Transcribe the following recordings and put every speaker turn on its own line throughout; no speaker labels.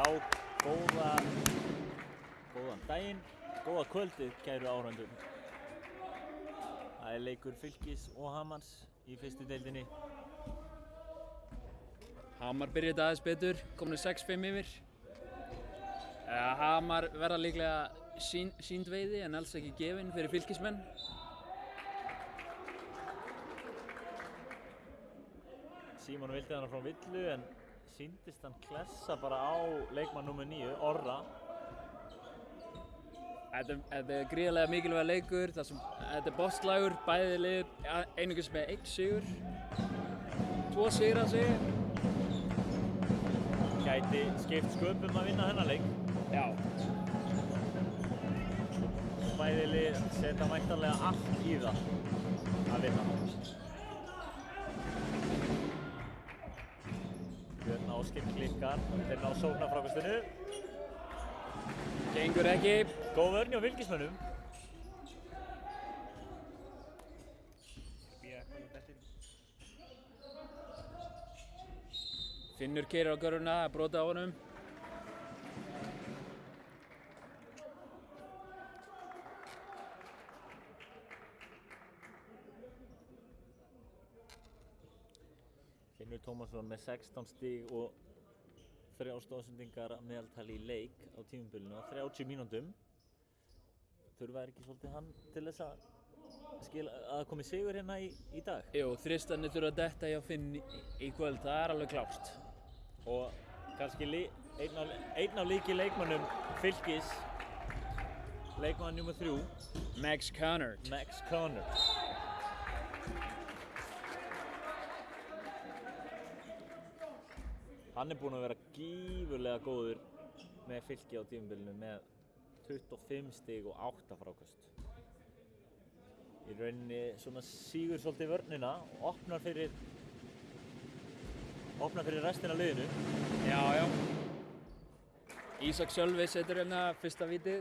Já, góðan daginn, góða kvöldið, kæru áhorfendur. Það leikur Fylkis og Hamars í fyrstu deildinni.
Hamar byrjaði þetta aðeins betur, komnir 6-5 yfir. Hamar verða líklega sýnd veiði en alls ekki gefin fyrir Fylkismenn.
Símon vildi hana frá villu en sýndist hann klessa bara á leikmann númer 9, Orra.
Þetta er gríðarlega mikilvægur leikur, þetta er botnslagur, bæði lið einungis með 1 sigur, 2 sigra sig.
Gæti skipt sköpum að vinna þennan leik.
Já.
Bæði lið setja væntanlega allt í það að vinna. Björn Ásgeir klikkar, þeir ná sóknarfrákastinu.
Gengur ekki.
Góð vörn hjá Fylkismönnum.
Finnur keyrir á göruna, brotið á honum.
Finnur Tómasson með 16 stig og 3 stoðsendingar að meðaltali í leik á tímabilinu á 30 mínútum. Þurfa ekki svolítið hann til þess að komi sigur hérna í dag?
Jú, þristarnir þurfa að detta hjá Finn í kvöld, það er alveg klárt.
Og kannski einn af lykileikmönnum Fylkis, leikmann nr. 3.
Max Connard.
Hann er búinn að vera gífurlega góður með Fylki á tímabilinu með 25 stig og 8 fráköst. Í rauninni svona sígur svolítið vörnina og opnar fyrir restina af liðinu.
Já. Ísak Sölvi setur hérna fyrsta vítið.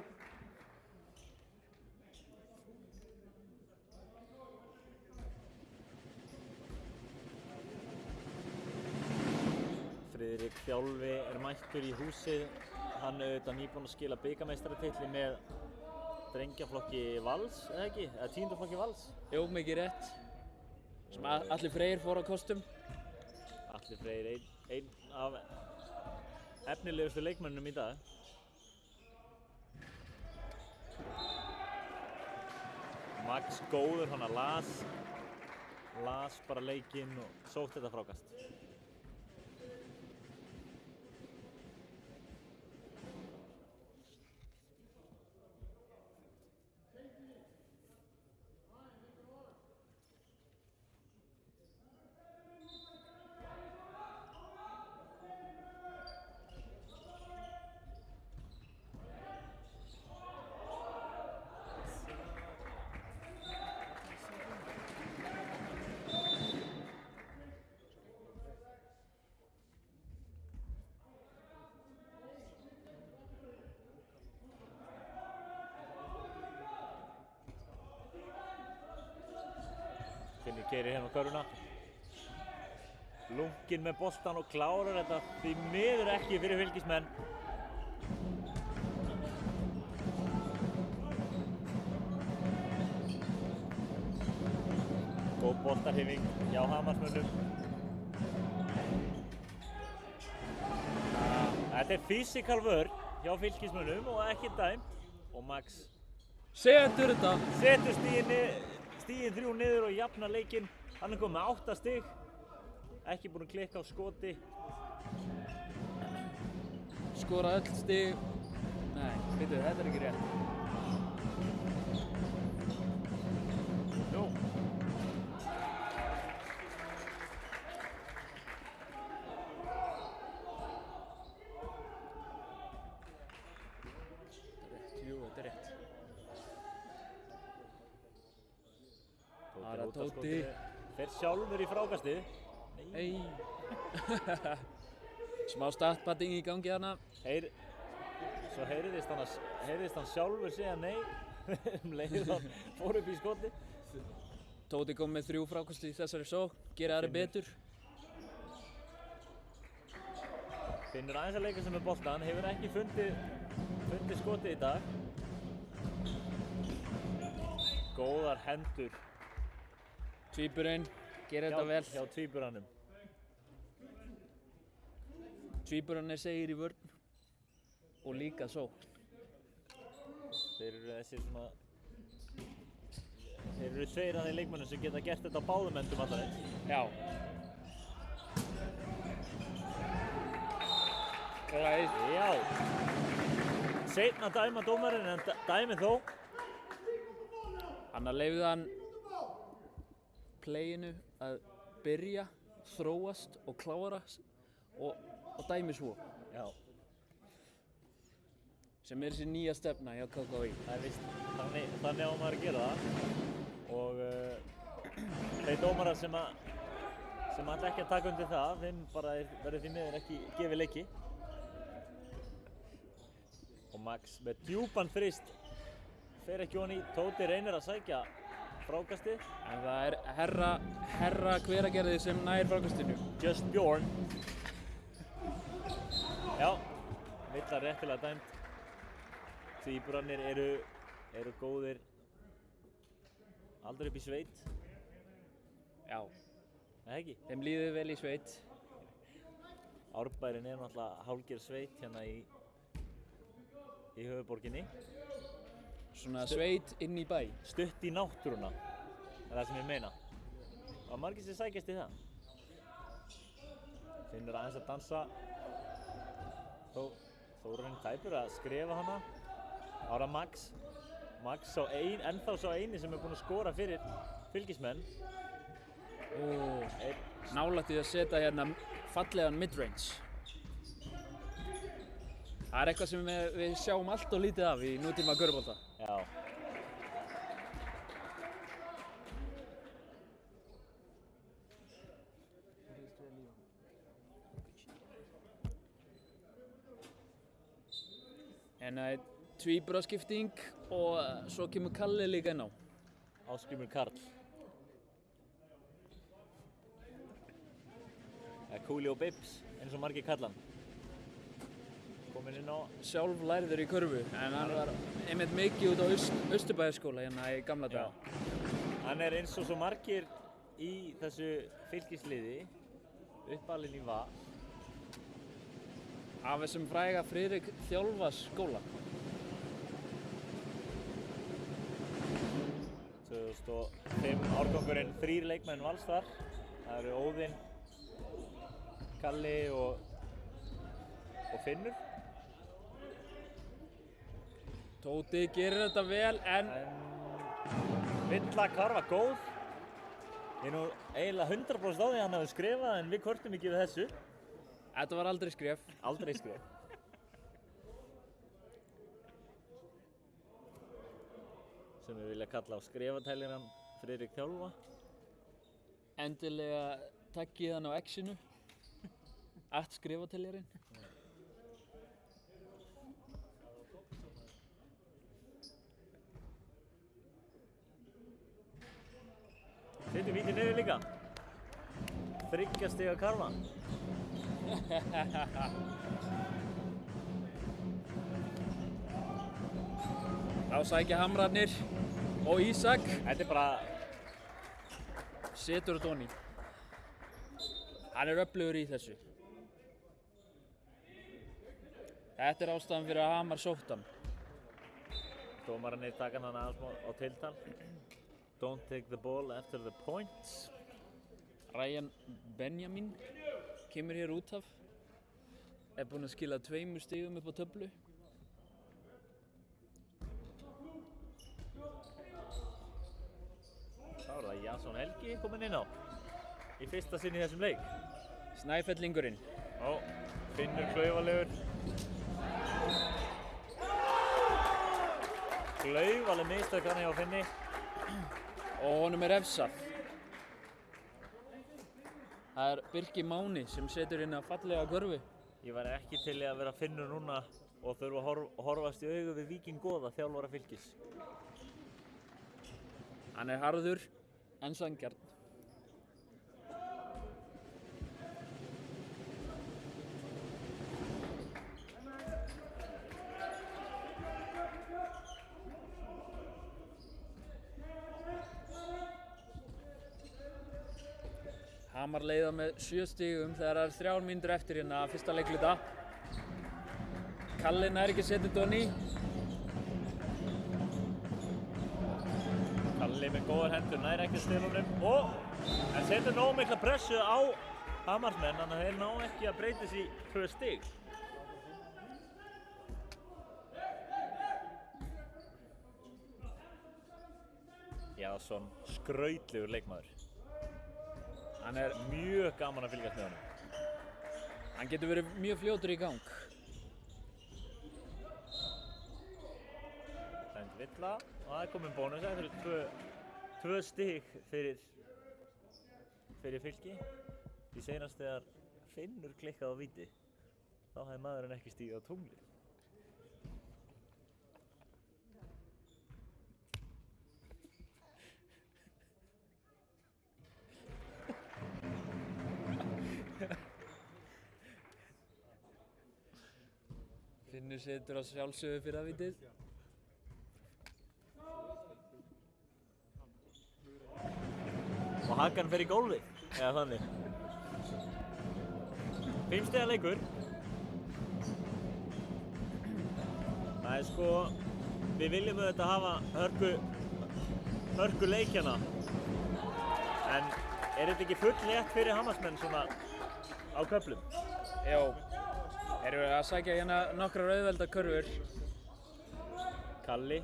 Friðrik Þjálfi er mættur í húsið. Hann er auðvitað nýbúinn að skila bikarmeistaratitli með drengjaflokki Vals, eða ekki? Eða 10. flokki Vals?
Jú, mikið rétt. Sem Atli Freyr fór á kostum.
Atli Freyr, einn af efnilegustu leikmönnum í dag. Max góður, hann las bara leikinn og sótt þetta frákast. Finnur keyrir hérna á körfuna. Lunkinn með boltan og klárar þetta því miður ekki fyrir Fylkismenn. Góð boltahreyfing hjá Hamarsmönnum. Þetta er physical vörn hjá Fylkismönnum og ekki dæmt. Og Max
Setur þetta.
setur stigin 3 niður og jafnar leikinn. Hann er komið með 8 stig. Ekki búinn að klikka á skoti.
Skora öll stig. Nei, veitu, þetta er ekki rétt.
Jú.
Jú, þetta er rétt. Tóti.
Fer sjálfur í frákastið.
Nei. Smá startbatting í gangi þarna.
Svo heyrðist hann sjálfur segja nei leið hann fór upp í skoti.
Tóti kom með 3 frákast í þessari sókn, gera aðri betur.
Finnur aðeins að leika sem með boltan, hefur ekki fundið skotið í dag. Góðar hendur
Tvíburinn gerir þetta vel.
hjá tvíburanum.
Tvíburinn segir í vörn og líka sókn.
Þeir eru tveir af þeim leikmönnum sem geta gert þetta á báðum endum allar eins.
Já.
Já. Seinna dæma dómarinn en dæmið þó.
Hann leyfði hann playinu að byrja, þróast og klára og dæmi svo.
Já.
Sem þessi nýja stefna hjá KKÍ.
Það víst, þannig á maður að gera það. Og þeir dómarar sem ætla ekki að taka undir það, þeim bara verður því miður ekki gefið leiki. Og Max með djúpan þrist fer ekki ofan í. Tóti reynir að sækja frákastið.
En það herra Hveragerði sem nær frákastinu.
Just Bjorn. Já, villa réttilega dæmd. Tvíburarnir eru góðir aldrei upp í sveit.
Já.
Nei ekki?
Þeim líður vel í sveit.
Árbærinn náttúrulega hálfgerð sveit hérna í höfuðborginni.
Svona sveit inn í bæ.
Stutt í náttúruna, það sem ég meina. Og margir sem sækjast í það. Finnur aðeins að dansa. Þórarinn tæpur að skrefa hana. Ára Max ennþá sá eini sem búinn að skora fyrir Fylkismenn.
Nálægt í að setja hérna fallegan midrange. Það eitthvað sem við sjáum allt og lítið af í nútíma körfubolta.
Já.
En það tvíburaskipting og svo kemur Kalli líka inn á.
Ásgrímur Karl. Kúli og Bibbs, eins og margir kallan. Kominn inn á.
Sjálf lærður í körfu, en hann var einmitt mikið út á Austurbæjarskóla hérna í gamla daga.
Hann eins og svo margir í þessu fylkisliði, uppalinn í Val.
Af þessum fræga Friðrik Þjálfars skóla.
2005 árgangurinn 3 leikmenn Vals þar. Það eru Óðinn, Kalli og Finnur.
Tóti gerir þetta vel en
Villa Karfa góð. Ég nú eiginlega 100% á því að hann hafi skrifað en við kvörtum ekki við þessu.
Þetta var aldrei skref.
Aldrei skref. Sem við vilja kalla á skrifatæljaran Friðrik Þjálfa.
Endilega takkið hann á X-inu. @skrifatæljarinn.
Setjum vítið niður líka. 3 stiga Karfa.
Þá sækja Hamrarnir og Ísak.
Þetta bara
Setur þetta onni. Hann öflugur í þessu. Þetta ástæðan fyrir að Hamar sótt hann.
Dómararnir taka hann aðeins á tiltal. Don't take the ball after the points.
Ryan Benjamin kemur hér út af. Búinn að skila 2 stigum upp á töflu.
Þá það Jason Helgi kominn inn á. Í fyrsta sinn í þessum leik.
Snæfellingurinn.
Finnur klaufalegur. Klaufaleg mistök hann hjá Finni.
Og honum refsað. Það Birkir Máni sem setur inn að fallega körfu.
Ég væri ekki til í að vera Finnur núna og þurfa að horfast í augu við Víking Goða, þjálfara Fylkis.
Hann harður en sanngjarn. Hamar leiða með 7 stigum þegar það 3 mínútur eftir hérna fyrsta leikluta. Kalli nær ekki að setja þetta á ný.
Kalli með góðar hendur, nær ekki að stela honum en setur nógu mikla pressu á Hamarsmenn, þannig að þeir ná ekki að breyta þessi 2 stig. Jason, skrautlegur leikmaður.
Hann er
Mjög gaman að fylgjast með honum.
Hann getur verið mjög fljótur í gang.
Send villa og það er komin bónus. Það eru 2 stig fyrir Fylki. Í seinast þegar Finnur klikkaði á víti, þá hefði maðurinn ekki stigið á tunglið.
Finnur setur á sjálfsögðu fyrir að vítið.
Og Hakan fer í gólfið, eða þannig. 5 stiga leikur. Það er sko, við viljum auðvitað hafa hörku leikjana. En er þetta ekki full létt fyrir Hamarsmenn svona á köflum?
Jó. Erum við að sækja hérna nokkrar auðveldar körfur.
Kalli.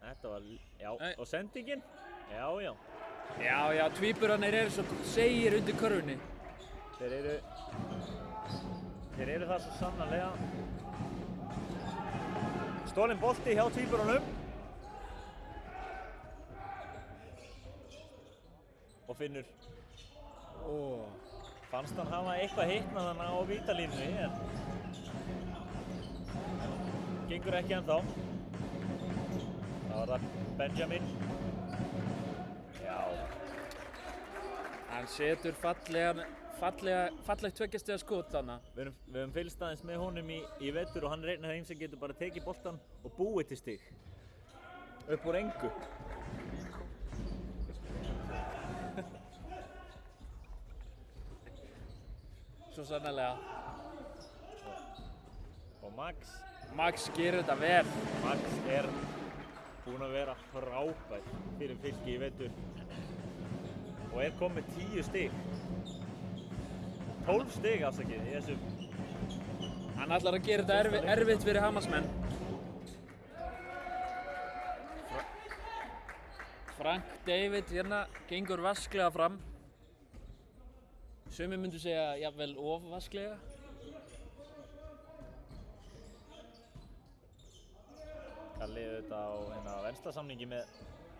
Þetta var, já, og sendingin. Já.
Já, tvíburarnir eru svo segir undir körfunni.
Þeir eru það svo sannarlega. Stolinn bolti hjá tvíburunum. Og Finnur. Fannst hann hafa eitthvað hitnað þarna á vítalínunni, en gengur ekki ennþá. Það var það Benjamin. Já.
Hann setur fallegt 2 stiga skot þarna.
Við höfum fylgst aðeins með honum í vetur og hann er einn af þeim sem getur bara tekið boltann og búið til stig. Upp úr engu.
Svo sannarlega.
Og
Max gerir þetta vel.
Max er búinn að vera frábær fyrir Fylki í vetur og er komið 10 stig. 12 stig afsakið í þessum.
Hann ætlar að gera þetta erfitt fyrir Hamarsmenn. Frank David hérna gengur vasklega fram. Sumir myndu segja jafnvel of vasklega.
Kalli auðvitað á venslasamningi með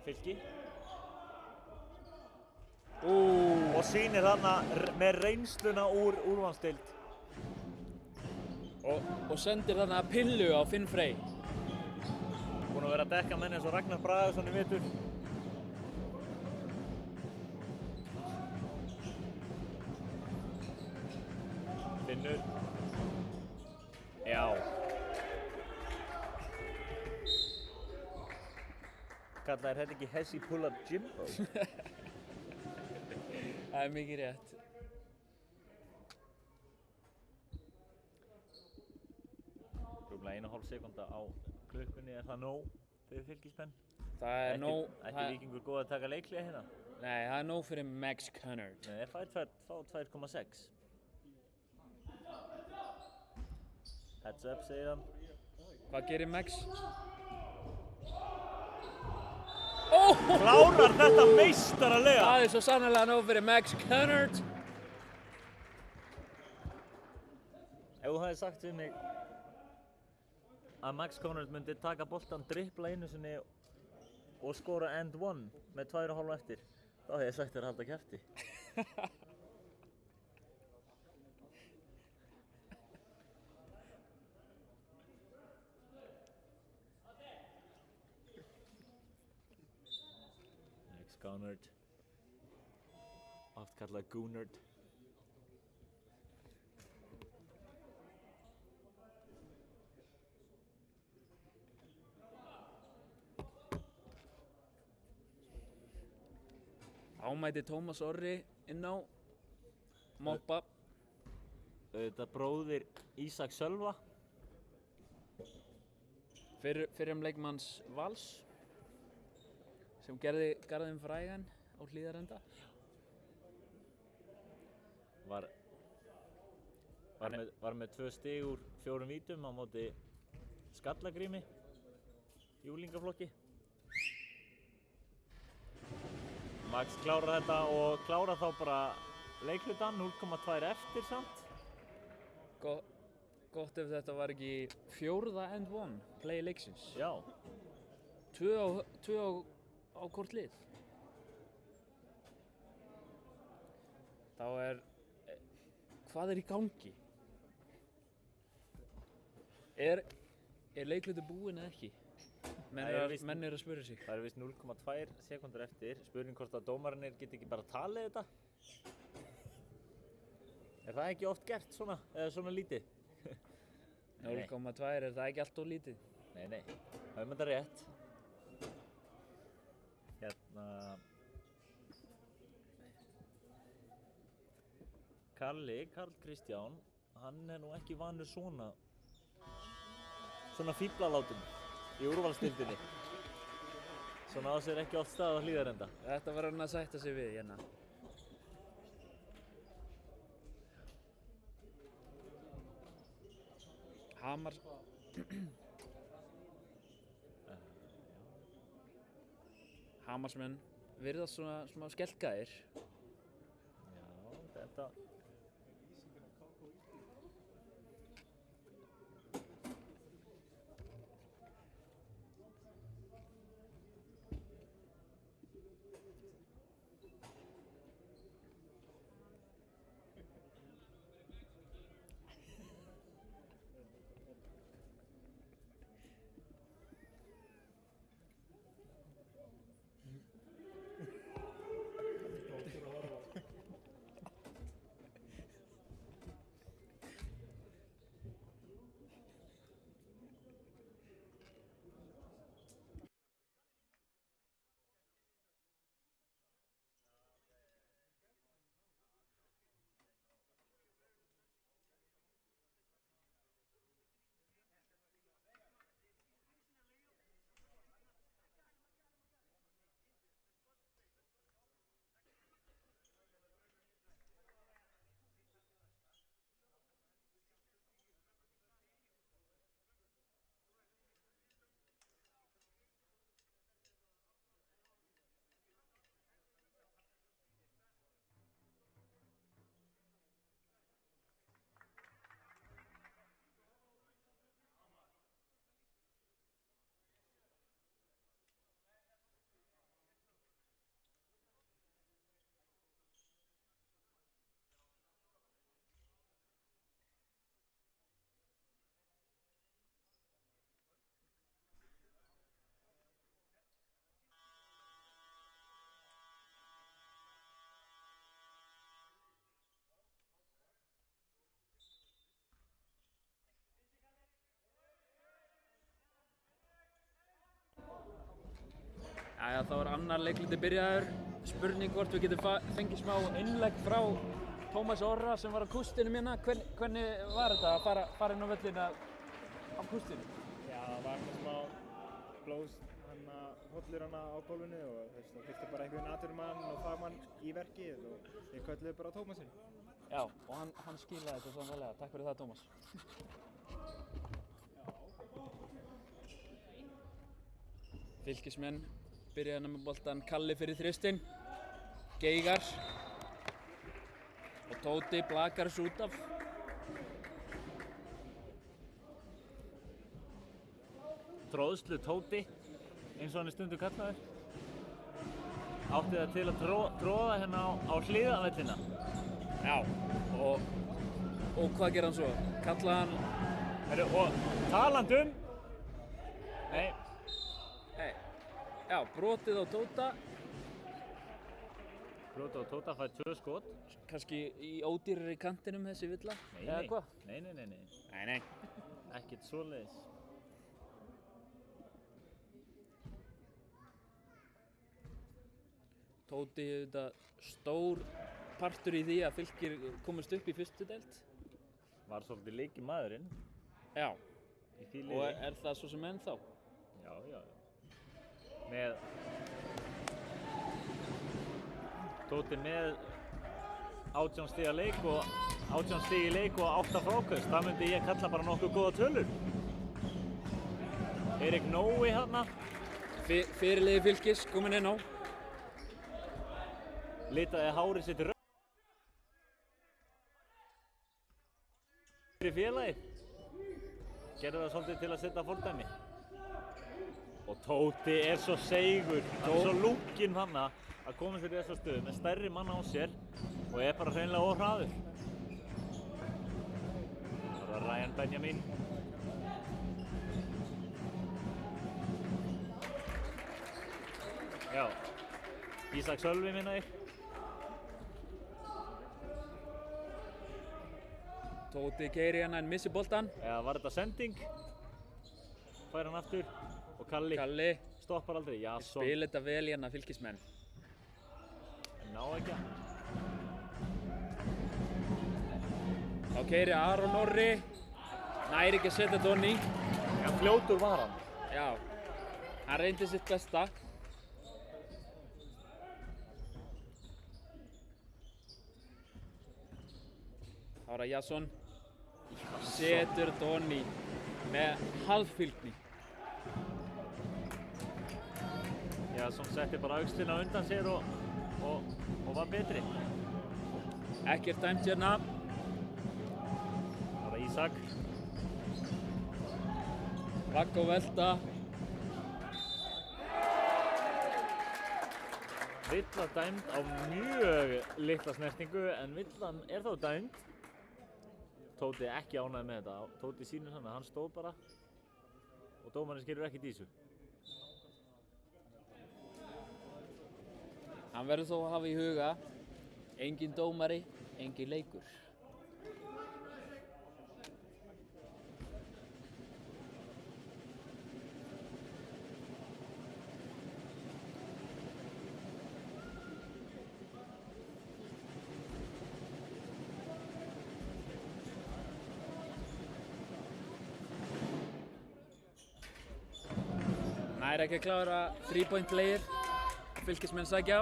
Fylki. Og sýnir þarna með reynsluna úr úrvalsdeild.
Og sendir þarna pillu á Finn Frey.
Búinn að vera að dekka menn eins og Ragnar Bragason í vetur. Finnur. Já. Kallaðir þetta ekki Hessi Pull-Up Jimbo?
Það er mikið rétt.
Rúmlega 1,5 sekúnda á klukkunni, er það nóg fyrir Fylkismenn?
Það er nóg.
Ætti Víkingur góð að taka leiklega hérna?
Nei, það er nóg fyrir Max Cunard.
Nei, þeir fá 2,6. Heads up, segir hann.
Hvað gerir Max?
Klárar þetta meistaralega!
Það er svo sannarlega nóg fyrir Max Cunard.
Ef þú hefði sagt við mig að Max Cunard myndi taka boltan, dribbla einu sinni og skora end one með 2,5 eftir, þá hefði ég sagt þér að halda kjafti. Cunard, oft kallað Gunard.
Þá mæti Tómas Orri inn á moppa.
Þetta bróðir Ísak Sölva.
Fyrrum leikmanns Vals sem gerði garðinn frægan á Hlíðarenda.
Var með 2 stig úr 4 vítum á móti Skallagrími í úlingaflokki. Max klárar þetta og klárar þá bara leiklutan, 0,2 eftir samt.
Gott ef þetta var ekki 4. and 1 play leiksins.
Já.
2 á hvort lið. Þá hvað í gangi? Er leikluti búinn eða ekki? Menn eru að spyrja sig.
Það vist 0,2 sekúndur eftir. Spurning hvort að dómararnir geti ekki bara talið þetta. Er það ekki oft gert svona, eða svona lítið?
0,2 er það ekki allt of lítið?
Nei, höfum þetta rétt. Hérna... Karl Kristján, hann nú ekki vanur svona fíblalátum í úrvalsdeildinni. Svona á sér ekki oft stað á Hlíðarenda.
Þetta var hann að sætta sig við hérna. Hamarsmenn virðast svona smá skelkaðir.
Já, þetta...
Jæja, þá er annar leikluti byrjaður. Spurning hvort við getum fengið smá innlegg frá Tómas Orra sem var á kústinum hérna. Hvernig var þetta að fara inn á völlina á kústinum?
Já, það var smá blóðs hrollur á gólfinu og það þurfti bara einhvern atvinnumann og fagmann í verkið og við kölluðum bara á Tómasinn.
Já, og hann skilaði þetta sannarlega. Takk fyrir það, Tómas. Fylkismenn byrjaði með boltan, Kalli fyrir þristinn, Geigar og Tóti blakar þessu út af.
Tróðslu Tóti, eins og hann stundum kallaður. Átti það til að tróða hérna á Hlíðavellina.
Já, og hvað gerði hann svo? Kallaði hann...
Og talandum... Nei.
Já, brotið á Tóta.
Brotið á Tóta fær 2 skot.
Kannski í ódýrari kantinum þessi villa? Eða hvað?
Nei. Ekkert svoleiðis.
Tóti auðvitað stór partur í því að Fylkir komist upp í fyrstu deild.
Var svolítið leikmaðurinn
Já,
í því
og
liði.
er það svo sem ennþá?
Já. Með Tóti með 18 stiga leik og 18 stig í leik og 8 fráköst. Það myndi ég kalla bara nokkuð góða tölur. Erik Nói hérna.
Fyrirliði Fylkis kominn inn á.
Litaði hárið sitt rautt fyrir félagið. Gerði það svolítið til að setja fordæmi. Og Tóti er svo seigur, hann er svo lúkinn þarna að koma sér í þessa stöðu með stærri mann á sér og er bara hreinlega of hraður. Það var Ryan Benjamin. Já, Ísak Sölvi minna ég.
Tóti keyrir hérna en missir boltan.
Eða var þetta sending? Fær hann aftur og Kalli stoppar aldrei. Jason
Spila þetta vel hérna Fylkismenn.
ná ekki að.
Þá keyrir Aron Orri. Næri ekki að setja þetta onni.
Já, fljótur var hann.
Já, hann reyndi sitt besta. Ára Jason setur þetta onni með halvfylgni.
Jason setti bara aukstina undan sér og var betri.
Ekkert dæmt hérna.
Það var Ísak.
Vaggo velta.
Villa dæmd á mjög litla snertingu en villan er þó dæmd. Tóti ekki ánægður með þetta. Tóti sýnir hann að hann stóð bara og dómarinn skilur ekkert í þessu.
Hann verður þó að hafa í huga, engin dómari, engin leikur. Nær ekki að klára 3-point player. Fylkismenn sækja.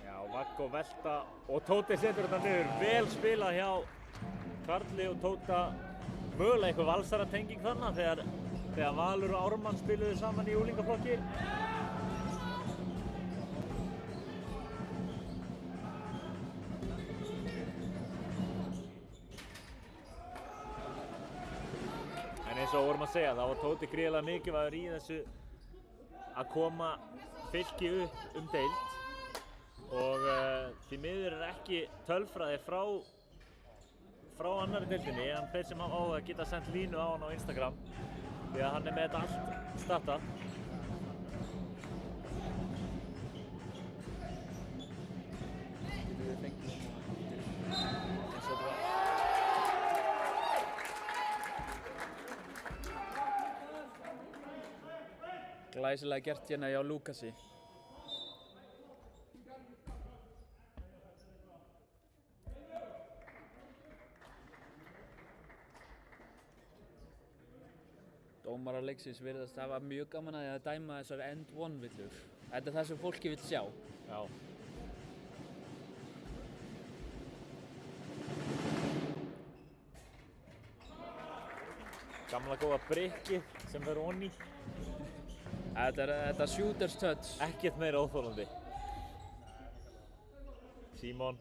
Já, Vaggo velta og Tóti setur þetta niður. Vel spilað hjá Karli og Tóta. Mögulega eitthvað valsaratenging þarna þegar Valur og Ármann spiluðu saman í úlingaflokki. Eins og vorum að segja, þá var Tóti gríðarlega mikilvægur í þessu að koma Fylki upp deild og því miður er ekki tölfræði frá annarri deildinni en þeir sem hafa áhuga geta sendt línu á hann á Instagram því að hann er með þetta allt startað.
Glæsilega gert hérna hjá Lúkasi. Dómarar leiksins virðast hafa mjög gaman að því að dæma þessar end one villur. Þetta er það sem fólki vill sjá.
Já. Gamla góða brikkið sem verður onni.
Þetta shooter's touch.
Ekkert meira óþolandi. Símon.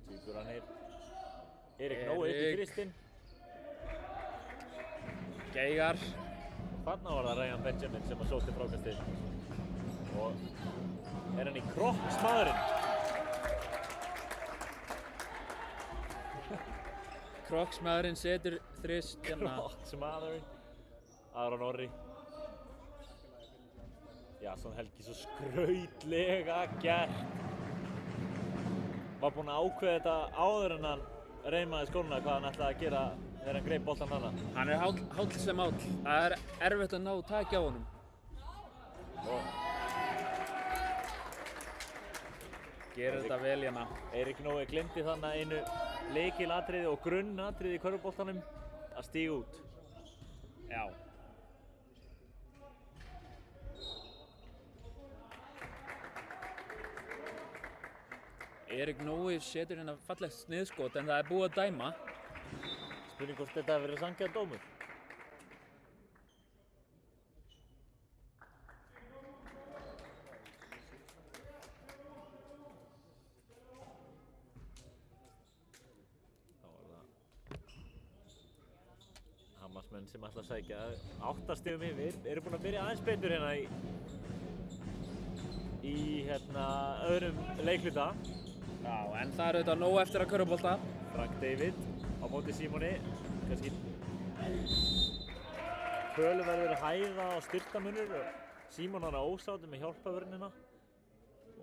Týkur hann hér. Erik Nói upp í Kristinn.
Geigar.
Þarna var það Ryan Benjamin sem að sótti frákastið. Og er hann í Kroksmaðurinn.
Kroksmaðurinn setur þrist hérna.
Kroksmaðurinn. Aron Orri. Jason Helgi svo skrautlega gert. Var búinn að ákveða þetta áður en hann reimaði skóna hvað hann ætlaði að gera þegar hann greip boltan hana.
Hann er háll sem háll. Það er erfitt að ná taki á honum.
Og
Gerir þetta vel hérna.
Eirík Nói gleymdi þarna einu lykilatriði og grunnatriði í körfuboltanum að stíga út.
Já. Eirík Nói setur hérna fallegt sniðskot en það er búið að dæma.
Spurning hvort þetta hefur verið sanngjarn dómur. Þá var það Hamarsmenn sem ætla að sækja 8 stigum yfir. Eru búin að byrja aðeins betur hérna í öðrum leikluta.
Já, en það er auðvitað nóg eftir að körfubolta.
Frank David á móti Símoni, kannski töluverður hæða og styrtamunur og Símon hann ósáttur með hjálpavörnina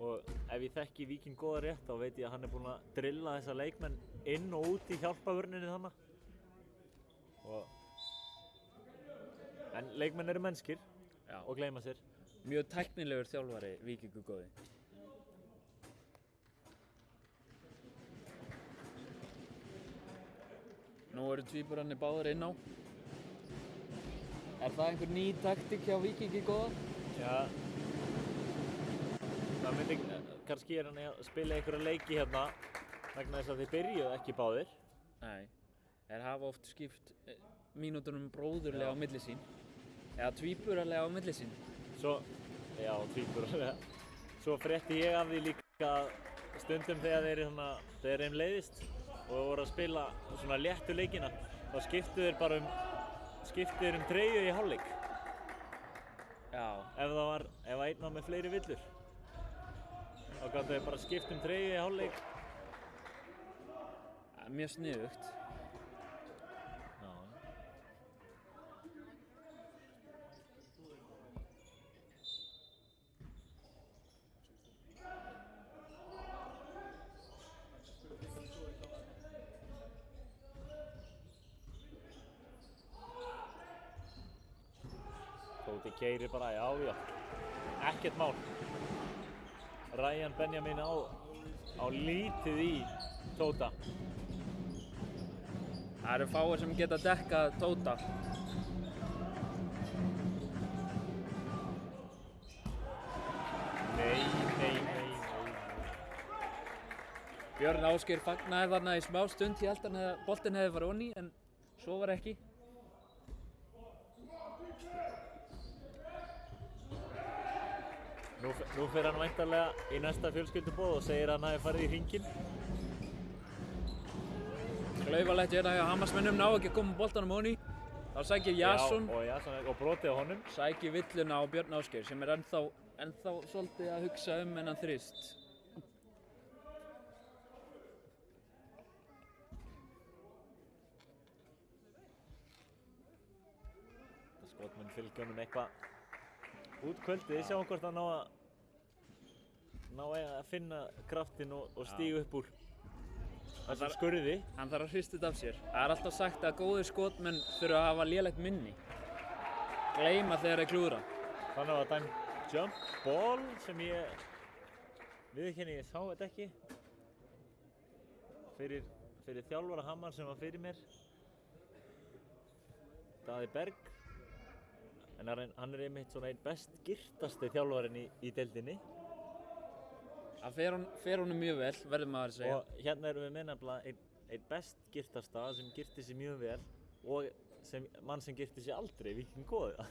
og ef ég þekki Víking góða rétt þá veit ég að hann er búinn að drilla þessa leikmenn inn og út í hjálpavörninni þannig en leikmenn eru mennskir og gleyma sér.
Mjög tæknilegur þjálfari Víkingur góði. Nú eru tvíburarnir báðir inn á. Er það einhver ný taktík hjá Víkingi góða?
Já. Það myndi kannski er hann að spila einhverja leiki hérna vegna þess að þeir byrjuðu ekki báðir.
Nei. Þeir hafa oft skipt mínútunum bróðurlega á milli sín. Eða tvíburarlega á milli sín.
Tvíburarlega. Svo frétti ég af því líka stundum þegar þeir leiðist og voru að spila svona léttu leikina þá skiptu þeir um treyju í hálfleik.
Já.
Ef einn var með fleiri villur þá gátu þeir bara skipt um treyju í hálfleik.
Mjög sniðugt.
Tóti keyrir bara, já, ekkert mál. Ryan Benjamin á lítið í Tóta.
Það eru fáir sem geta dekkað Tóta.
Nei.
Björn Ásgeir fagnaði þarna í smá stund, ég held að boltinn hefði farið onni en svo var ekki.
Nú fer hann væntanlega í næsta fjölskylduboð og segir að hann hafi farið í hringinn.
Klaufalegt hérna hjá Hamarsmönnum ná ekki að koma boltanum onni. Þá sækir Jason
og brotið á honum.
Sækir villuna á Björn Ásgeir sem er ennþá svolítið að hugsa þennan þrist.
Þetta skotmenn fylgja honum eitthvað út kvöldið, sjáum hvort hann ná að finna kraftinn og stíga upp úr þessum skurði.
Hann þarf að hrista þetta af sér. Það er alltaf sagt að góðir skotmenn þurfa að hafa lélegt minni. Gleyma þegar þeir klúðra.
Þannig var dæmt jump ball sem ég sá þetta ekki. Fyrir þjálfara Hamar sem var fyrir mér. Daði Berg. En hann er einmitt svona einn best girtasti þjálfarinn í deildinni.
Það fer honum mjög vel, verður maður að segja.
Og hérna erum við með nefnilega einn best girtasta sem girti sig mjög vel og mann sem girti sig aldrei, Víking góða.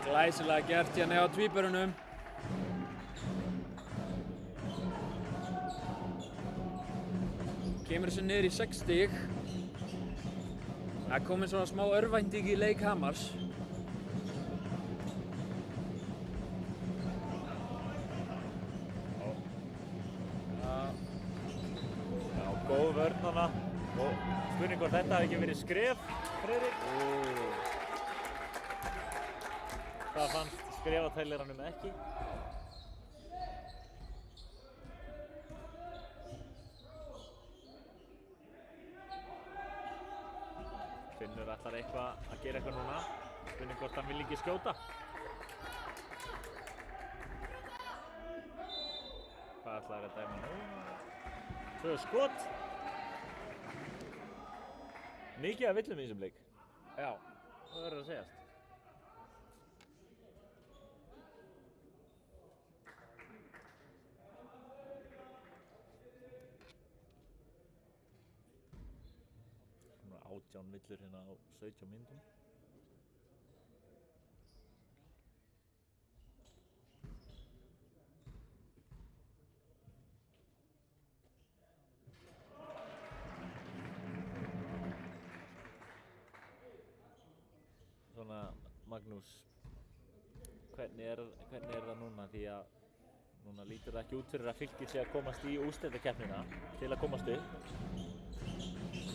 Glæsilega gert hérna hjá tvíburunum. Kemur þessu niður í 6 stig. Það komið svona smá örvænting í leik Hamars.
Já, góð vörn þarna og spurning hvort þetta hafi ekki verið skref, Friðrik. Það fannst skrefatæliranum ekki. Finnur ætlar eitthvað að gera eitthvað núna. Spurning hvort hann vil ekki skjóta. Hvað ætlar að dæma núna? 2 skot. Mikið af villum í þessum leik.
Já.
Það verður að segjast. Svona 18 villur hérna á 17 mínútum. Svona, Magnús, hvernig er það núna? Því að núna lítur það ekki út fyrir að Fylkir sé að komast í úrslitakeppnina til að komast upp.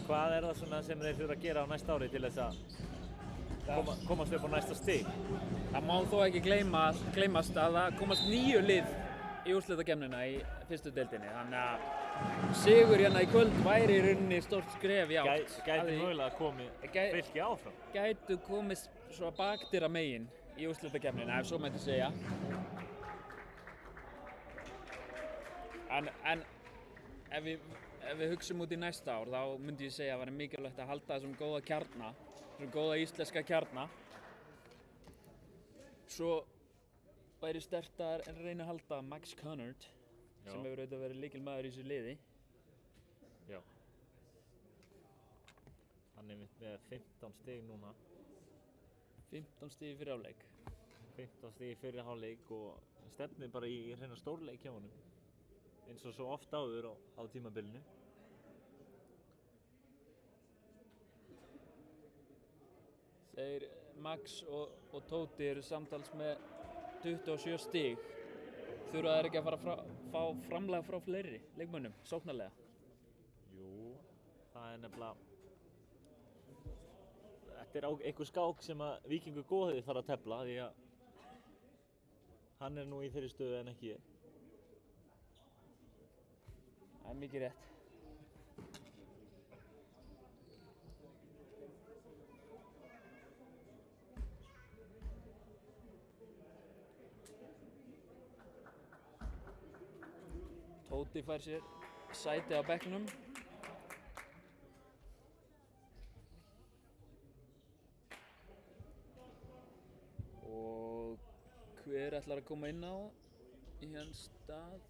Hvað er það svona sem þeir þurfa að gera á næsta ári til þess að komast upp á næsta stig?
Það má þó ekki gleymast að það komast 9 lið í úrslitakeppnina í fyrstu deildinni. Þannig að sigur hérna í kvöld væri í rauninni stórt skref í átt.
Gæti mögulega komið Fylki áfram?
Gætu komið svo bakdyra megin í úrslitakeppnina, ef svo mætti segja. En ef við hugsum út í næsta ár, þá myndi ég segja að það væri mikilvægt að halda þessum góða kjarna, þessum góða íslenska kjarna. Svo væri sterkt að reyna að halda Max Conard, sem hefur auðvitað verið lykilmaður í þessu liði.
Já. Hann er með 15 stig núna.
15 stig í fyrri hálfleik.
15 stig í fyrri hálfleik og stefnir bara í hreina stórleik hjá honum. Eins og svo oft áður á tímabilinu.
Þeir Max og Tóti eru samtals með 27 stig. Þurfa þeir ekki að fara fá framlag frá fleiri leikmönnum, sóknarlega?
Jú, það er nefnilega... Þetta er einhver skák sem að Víkingur Góði þarf að tefla því að hann er nú í þeirri stöðu en ekki ég.
Það er mikið rétt. Tóti fær sér sæti á bekknum. Og hver ætlar að koma inn á í hans stað?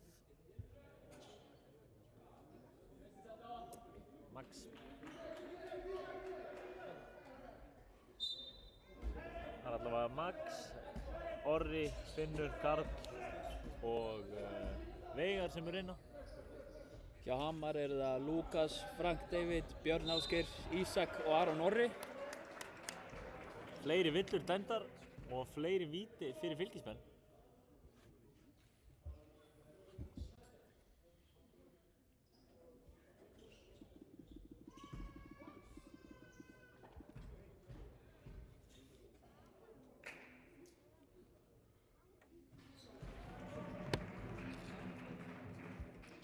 Max. Það er allavega Max, Orri, Finnur, Karl og Veigar sem eru inn á.
Hjá Hamar eru það Lukas, Frank David, Björn Ásgeir, Ísak og Aron Orri.
Fleiri villur dæmdar og fleiri víti fyrir Fylkismenn.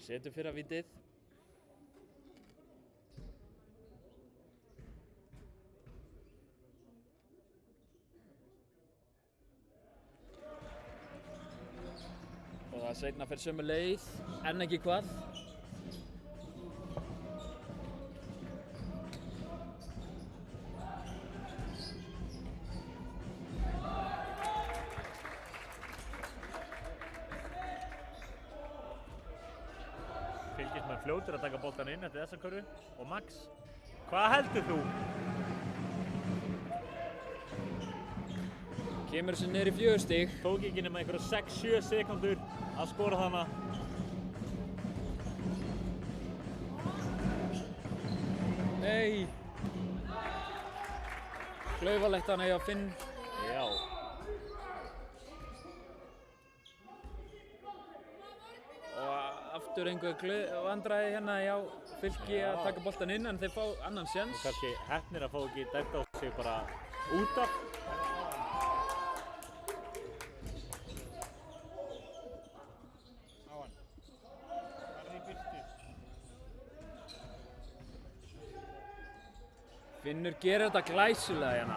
Setur fyrra vítið. Og það seinna fer sömu leið, en ekki hvað.
Fylkismenn fljótir að taka boltan inn eftir þessa körfu og Max, hvað heldur þú?
Kemur sér niður í 4 stig.
Tók ekki nema einhverja 6-7 sekúndur að skora þarna.
Nei. Klaufalegt hann hjá Finn.
Já.
Og aftur einhver vandræði hérna hjá Fylki að taka boltan inn, en þeir fá annan séns.
Og kannski heppnir að fá ekki dæmt á sig bara út af.
Á hann. Farðu í burtu.
Finnur gerir þetta glæsilega hérna.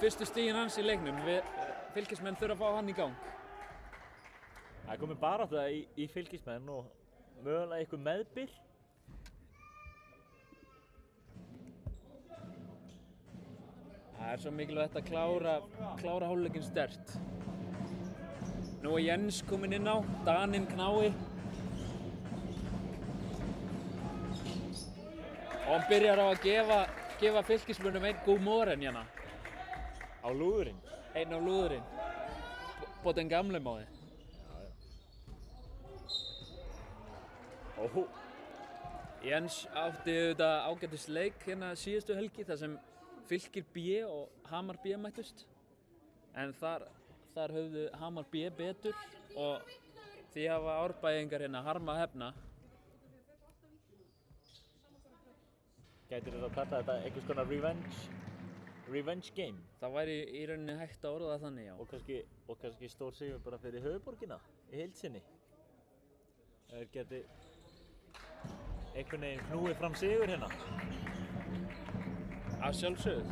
Fyrstu stigin hans í leiknum. Fylkismenn þurfa að fá hann í gang.
Það er komið barátta í Fylkismenn og mögulega eitthvað meðbyr.
Það er svo mikilvægt að klára hálfleikinn sterkt. Nú er Jens kominn inn á, Daninn Knái. Og hann byrjar á að gefa Fylkismönnum einn góð móren hérna.
Á lúðurinn.
Einn á lúðurinn. Bóten gamlum á þið.
Ó.
Jens átti auðvitað ágætis leik hérna síðustu helgi þar sem Fylkir B og Hamar B mættust. En þar höfðu Hamar B betur og því hafa Árbæingar hérna harma hefna.
Gætir þetta að kalla þetta einhvers konar revenge game?
Það væri í rauninni hægt að orða það þannig, já.
Og kannski stór sigur bara fyrir höfuðborgina í heild sinni. Þeir geti einhvern veginn knúið fram sigur hérna.
Að sjálfsögðu.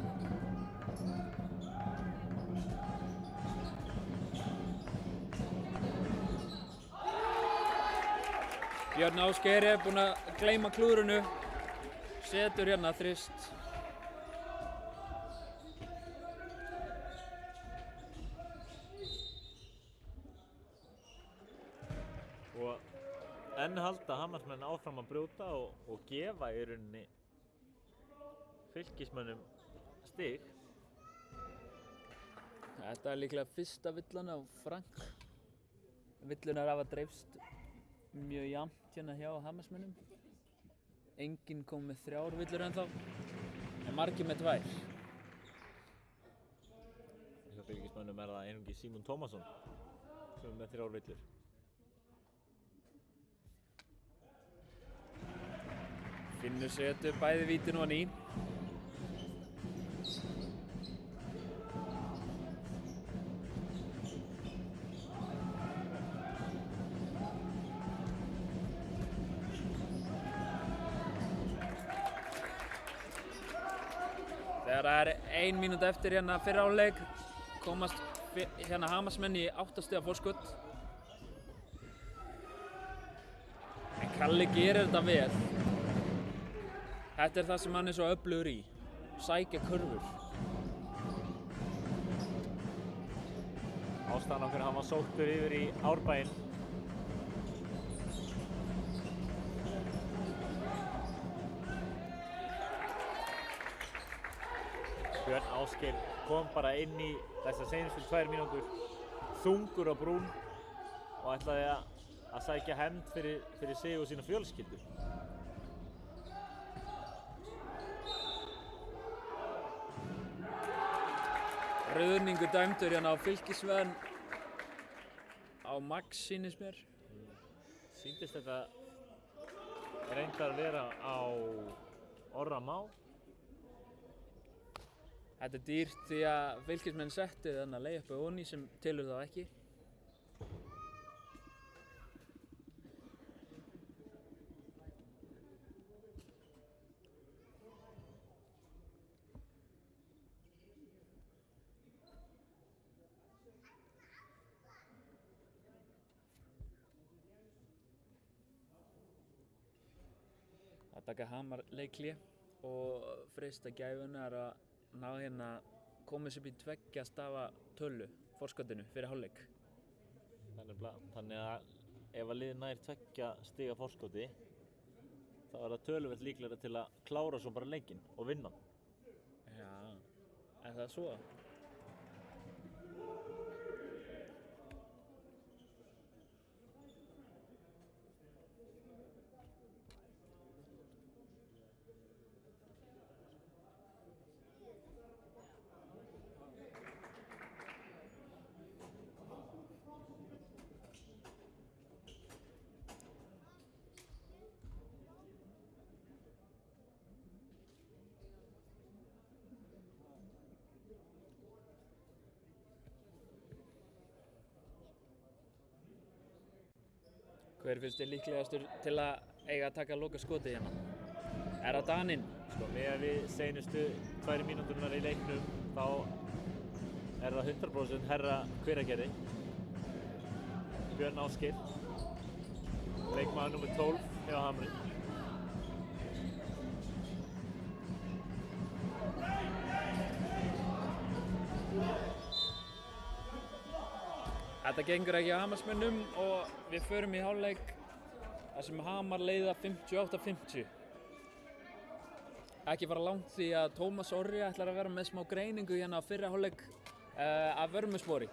Björn Ásgeir er búinn að gleyma klúðrinu. Setur hérna þrist.
Og enn halda Hamarsmenn áfram að brjóta og gefa í rauninni Fylkismönnum stig.
Þetta er líklega fyrsta villan á Frank. Villunar hafa dreifst mjög jafnt hérna hjá Hamarsmönnum. Enginn kom með 3 villur ennþá, en margir með 2.
Hjá Fylkismönnum er það einungis Símon Tómasson sem er með 3 villur.
Finnur setur bæði vítin og ný. Þegar það er 1 mínúta eftir hérna fyrri hálfleik komast hérna Hamarsmenn í 8 stiga forskot. En Kalli gerir þetta vel. Þetta er það sem hann er svo öflugur í. Sækja kurvur.
Ástæðan okkur hann var sóttur yfir í Árbæinn. Björn Ásgeir kom bara inn í þessar seinustu 2 mínútur þungur á brún og ætlaði að sækja hefnd fyrir sig og sína fjölskyldu.
Rauðningur dæmdur hérna á Fylkismenn á Max sýnist mér.
Sýndist þetta reyndar vera á Orra Má.
Þetta er dýrt því að Fylkismenn setti þennan layup ofan í sem telur þá ekki. Það taka Hamar leikhlé og freista gæfunar að ná hérna komast upp í 2 stafa tölu forskotinu fyrir hálfleik.
Þannig að ef að liðið nær 2 stiga forskoti þá er það töluvert líklegra til að klára svo bara leikinn og vinna.
Já, er það svo? Hver finnst þér líklegastur til að eiga að taka loka skotið hérna? Er það Daninn?
Sko, með við seinustu 2 mínúturnar í leiknum þá er það 100% herra Hveragerði. Björn Ásgeir, leikmaður nr. 12 hjá Hamri.
Þetta gengur ekki á Hamarsmönnum og við förum í hálfleik þar sem Hamar leiða 58-50. Ekki fara langt því að Tómas Orri ætlar að vera með smá greiningu hérna á fyrri hálfleik af Vörmuspori.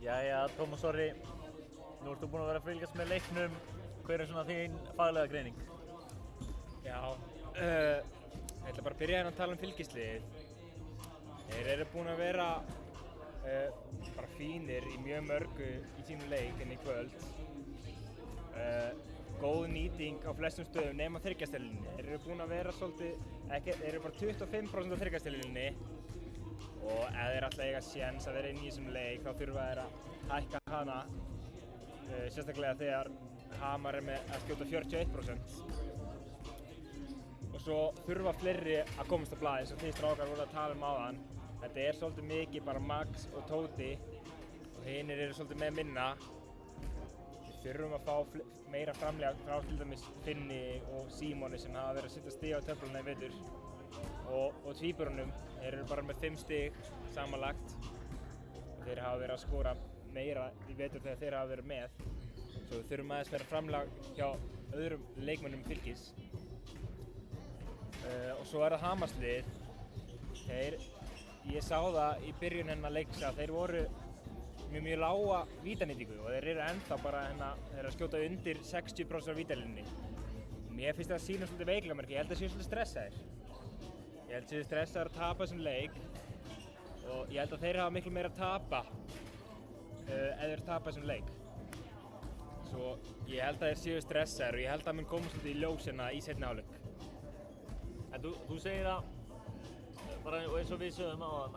Jæja, Tómas Orri, nú ertu búinn að vera að fylgjast með leiknum. Hver er svona þín faglega greining?
Já, ég ætla bara að byrja hérna að tala um fylgisliðið. Þeir eru búin að vera bara fínir í mjög mörgu í sínum leik en í kvöld. Góð nýting á flestum stöðum nema þriggjastellinni. Þeir eru búin að vera svolítið, þeir eru bara 25% á þriggjastellinni og ef þeir ætla að eiga séns að vera inn í þessum leik þá þurfa þeir að hækka hana, sérstaklega þegar Hamar er með að skjóta 41%. Og svo þurfa fleiri að komast á blað eins og þið strákar voru að tala um áðan. Þetta er svolítið mikið bara Max og Tóti og hinir eru svolítið með minna. Við þurfum að fá meira framlega frá til dæmis Finni og Símoni sem hafa verið að setja stig á töfluna í vetur og tvíburunum. Þeir eru bara með 5 stig samanlagt og þeir hafa verið að skora meira í vetur þegar þeir hafa verið með. Svo við þurfum aðeins meira framlag hjá öðrum leikmönnum Fylkis. Og svo er það Hamarsliðið. Ég sá það í byrjun hennar leiks að þeir voru mjög lága vítanýtingu og þeir eru ennþá bara þeir eru að skjóta undir 60% af vítalínunni. Mér finnst það að sýna svolítið veikleikamerki, ég held að séu svolítið stressaðir. Ég held að séu stressaðir að tapa þessum leik og ég held að þeir hafa miklu meira að tapa ef þeir tapa þessum leik. Svo ég held að þeir séu stressaðir og ég held að það mun koma svolítið í ljós hérna í seinni hálfleik.
En þú segir að, bara eins og við sögðum áðan,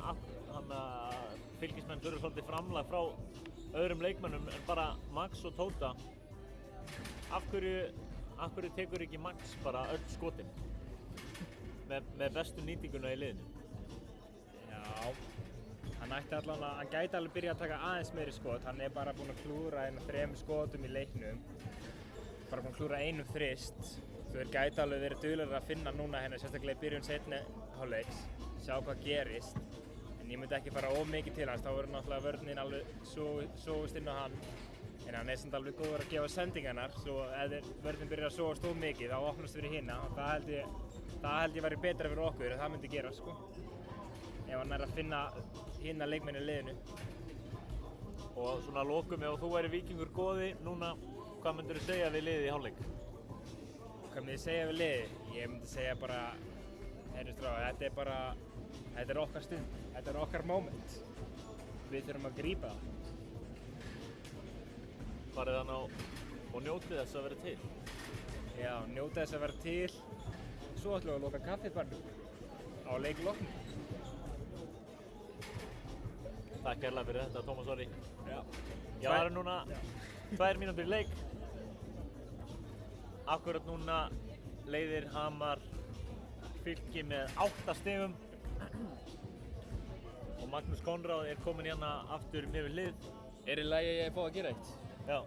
að fylgismenn þurfa svolítið framlag frá öðrum leikmönnum en bara Max og Tóta. Af hverju tekur ekki Max bara öll skotin með bestu nýtinguna í liðinu?
Já, hann gæti alveg byrja að taka aðeins meiri skot. Hann er bara búinn að klúðra 3 skotum í leiknum. Bara búinn að klúðra 1 þrist. Þeir gæti alveg verið duglegir að finna núna sérstaklega í byrjun seinni hálfleiks, sjá hvað gerist. En ég myndi ekki fara of mikið til hans, þá verður náttúrulega vörnin alveg sógust inn á hann. En hann er samt alveg góður að gefa sendingarnar, svo ef vörnin byrjar að sógast of mikið, þá opnast fyrir hina. Það held ég væri betra fyrir okkur, það myndi gera, sko. Ef hann er að finna hina leikmenn í liðinu.
Og svona að lokum, ef þú væri Víkingur góði núna, hvað myndirðu segja við liðið í hálfleik?
Hvað myndi ég segja við liðið? Ég myndi segja bara, þetta er okkar stund, þetta er okkar moment. Við þurfum að grípa það.
Farið hann á og njótið þess að vera til?
Já, njótið þess að vera til. Svo ætlum við að loka kaffibarnum á leikloknum.
Takk kærlega fyrir þetta, Tómas Orri.
Já.
Það eru núna 2 mínútur í leik. Akkurat núna leiðir Hamar Fylki með 8 stigum og Magnús Konráð er kominn hérna aftur með við hlið.
Er í lagi að ég fá að gera eitt?
Já.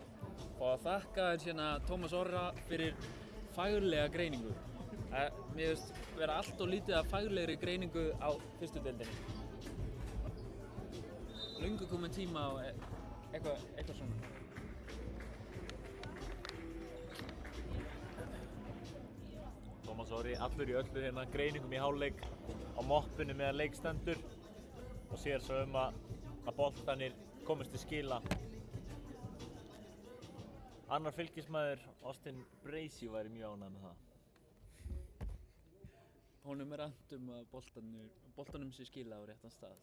Fá að þakka hérna Tómas Orra fyrir faglega greiningu. Mér finnst vera allt of lítið af faglegri greiningu á fyrstu deildinni. Löngu kominn tíma á eitthvað svona.
Tómas Orri allur í öllu hérna greiningum í hálfleik á moppinu meðan leik stendur og sér svo að boltanir komist til skila. Annar fylgismaður, Austin Bracey, væri mjög ánægður með það.
Honum er annt að boltanum sé skila á réttan stað.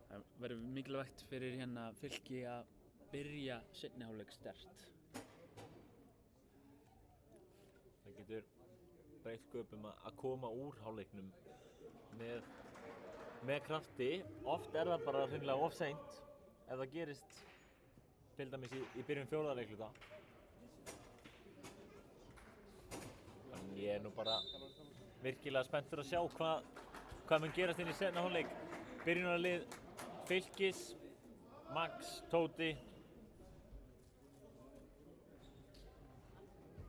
Það verður mikilvægt fyrir Fylki að byrja seinni hálfleik sterkt.
Það getur breytt sköpum að koma úr hálfleiknum með krafti. Oft er það bara hreinlega of seint ef það gerist til dæmis í byrjun 4. leikluta. En ég er nú bara virkilega spenntur að sjá hvað mun gerast inn í seinni hálfleik. Byrjunarlið Fylkis, Max, Tóti,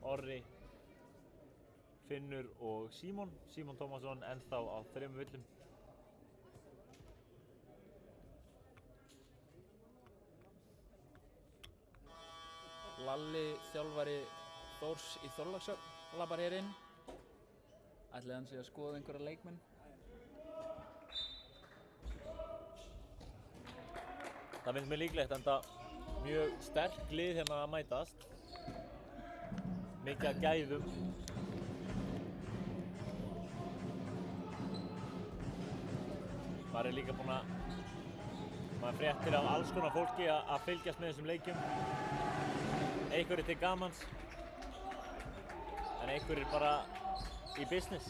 Orri, Finnur og Símon Tómasson ennþá á 3 villum.
Lalli, þjálfari Þórs í Þorlákshöfn, labbar hér inn. Ætli hann sé að skoða einhverja leikmenn.
Það finnst mér líklegt, enda mjög sterk lið hérna að mætast. Mikið að gæðum. Maður er líka búinn að maður fréttir af alls konar fólki að fylgjast með þessum leikjum. Einhverjir til gamans, en einhverjir bara í business.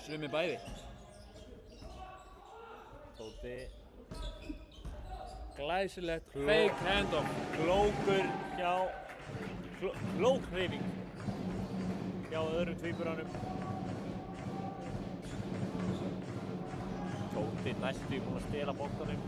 Sumir bæði.
Tóti
Glæsilegt fake handoff.
klókur hjá klókhreyfing hjá öðrum tvíburanum. Tóti næstu búinn að stela boltanum.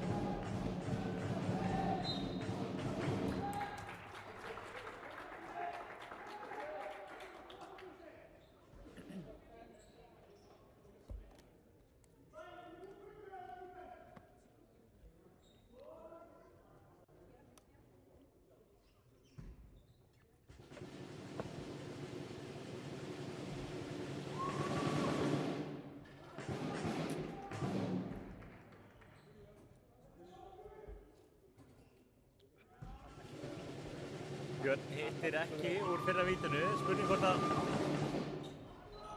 Björn hittir ekki úr fyrra vítinu, spurning hvort að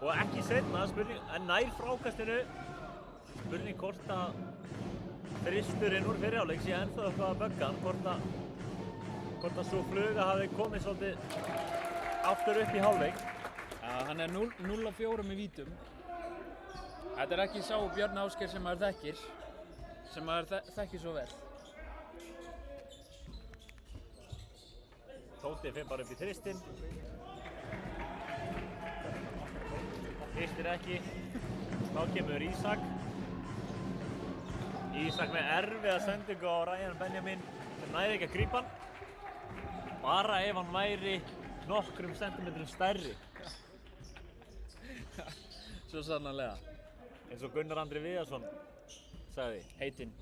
og ekki seinna, en nær frákastinu, spurning hvort að þristurinn úr fyrri hálfleik sé ennþá eitthvað að bögga hann, hvort að svo fluga hafi komið svolítið aftur upp í hálfleik.
Ja, hann er 0-4 í vítum. Þetta er ekki sá Björn Ásgeir sem maður þekkir svo vel.
Tóti fer bara upp í þristinn. Þristir ekki. Þá kemur Ísak. Ísak með erfiða sendingu á Ryan Benjamin sem næði ekki að grípa hann. Bara ef hann væri nokkrum sentimetrum stærri.
Svo sannarlega.
Eins og Gunnar Andri Viðarsson sagði.
Heitinn.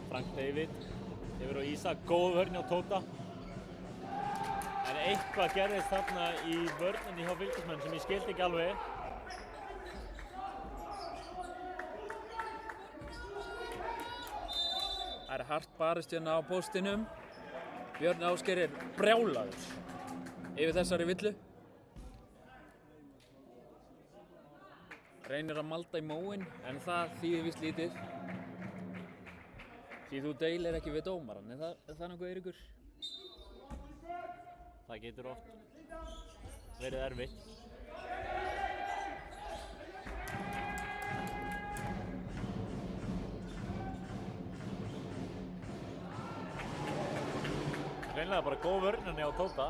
Frank David yfir á Ísak, góð vörn hjá Tóta. En eitthvað gerðist þarna í vörninni hjá Fylkismenn sem ég skildi ekki alveg.
Það er hart barist hérna á póstinum. Björn Ásgeir er brjálaður yfir þessari villu. Reynir að malda í móinn, en það þýðir víst lítið. Því þú deilir ekki við dómarann, er það nokkuð Eiríkur?
Það getur oft verið erfitt. Hreinlega bara góð vörn á Tóta.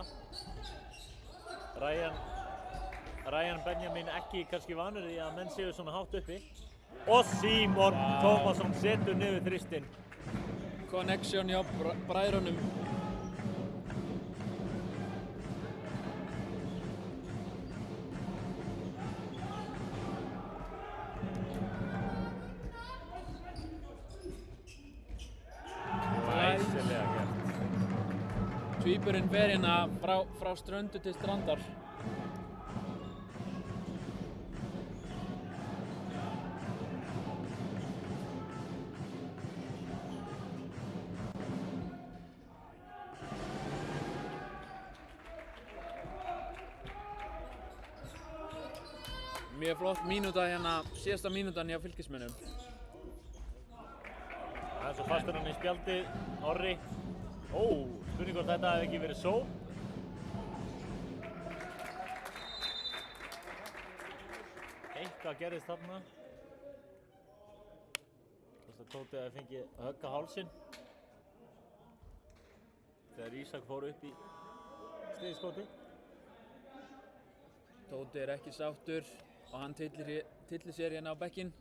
Ryan Benjamin ekki kannski vanur því að menn séu svona hátt uppi. Og Símon Tómasson setur niður þristinn.
Connection hjá bræðrunum.
Glæsilega gert.
Tvíburinn fer hérna frá ströndu til strandar. Mjög flott mínúta hérna, síðasta mínútan hjá Fylkismönnum.
Það er svo fastur hann í spjaldið, Orri. Spurning hvort þetta hefði ekki verið sóp. Eitthvað gerðist þarna. Þess að Tóti hefði fengið að högga hálsinn. Þegar Ísak fór upp í stigskoti.
Tóti er ekki sáttur og hann tyllir sér hérna á bekkinn.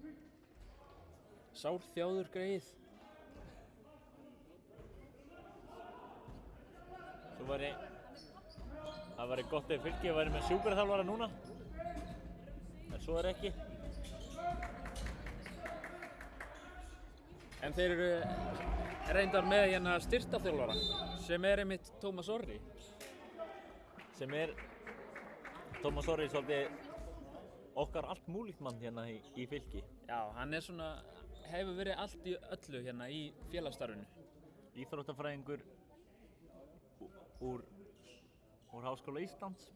Sárþjáður greyið.
Það væri gott ef Fylkir væri með sjúkraþjálfara núna. En svo er ekki.
En þeir eru reyndar með hérna styrktarþjálfara sem er einmitt Tómas Orri.
Sem er Tómas Orri svolítið okkar allt múlíkt mann hérna í Fylki.
Já, hann er svona, hefur verið allt í öllu hérna í félagsstarfinu.
Íþróttafræðingur úr Háskóla Íslands.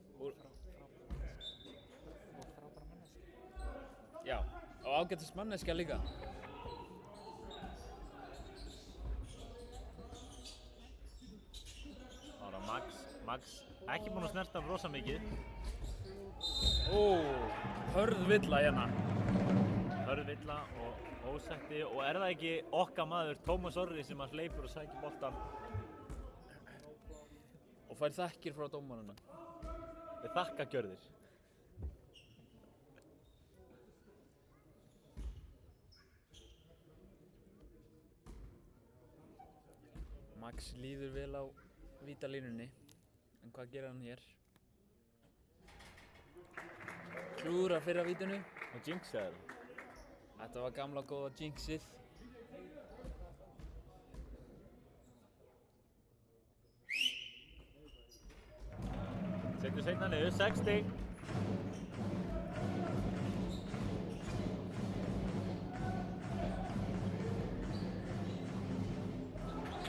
Já, og ágætis manneskja líka.
Ára Max ekki búinn að snerta rosa mikið.
Hörð villa hérna.
Hörð villa og ósætti og er það ekki okkar maður Tómas Orri sem að hleypur og sækir boltan
Og fær þakkir frá dómarana.
við þakkagjörðir.
Max líður vel á vítalínunni, en hvað gerir hann hér? Klúðrar fyrra vítinu.
Og jinxaði það.
Þetta var gamla góða jinxið.
Setur seinna niður, 6 stig.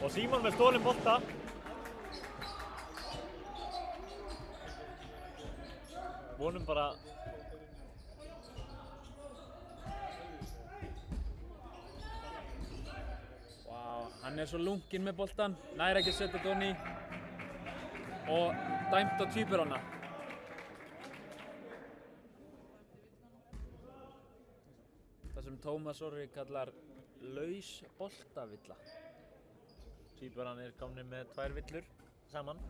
Og Símon með stolinn bolta. Vonum bara
Hann er svo lunginn með boltan, nær ekki að setja þetta onni og dæmt á tvíburana. Það sem Tómas Orri kallar laus boltavilla.
Tvíburanir komnir með 2 villur saman.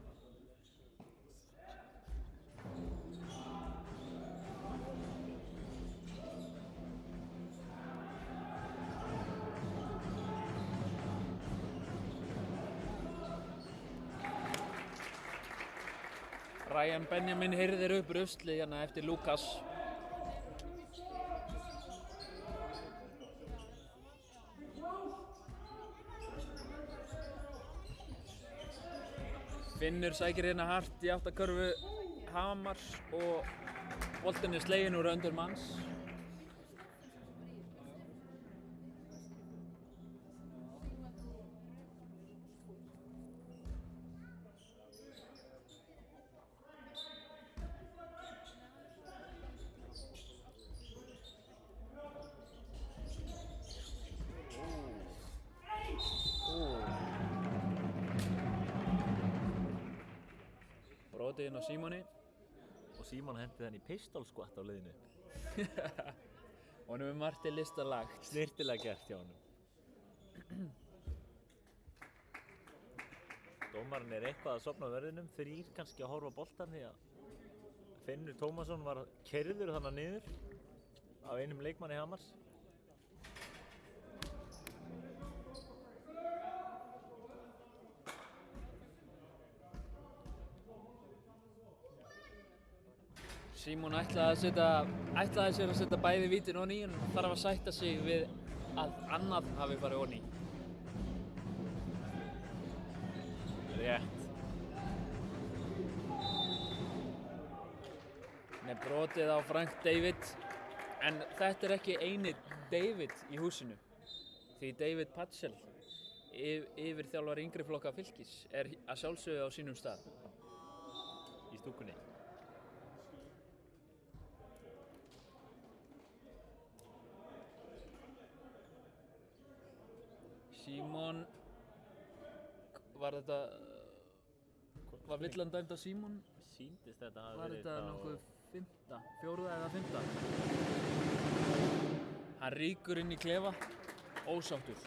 Ryan Benjamin hirðir upp ruslið hérna eftir Lukas. Finnur sækir hérna hart í átt að körfu Hamars og boltinn er sleginn úr öndur manns. Brotið inn á Símoni.
Og Símon hendi þenni í pistol squat á leiðinu.
Honum er margt til lista lagt.
Snirtilega gert hjá honum. Dómarinn er eitthvað að sofna á verðinum, 3 kannski að horfa á boltan því að Finnur Tómasson var keyrður þarna niður af einum leikmanni Hamars.
Símon ætlaði sér að setja bæði vítin onni en þarf að sætta sig við að annað hafi farið onni.
Rétt.
Með brotið á Frank David, en þetta er ekki eini David í húsinu. Því David Patsel, yfirþjálfari yngri flokka Fylkis, er að sjálfsögðu á sínum stað.
Í stúkunni.
Símon, var villan dæmd á Símon?
Sýndist þetta hafi
Var
verið
þetta nokkuð 4. eða 5. Hann rýkur inn í klefa, ósáttur.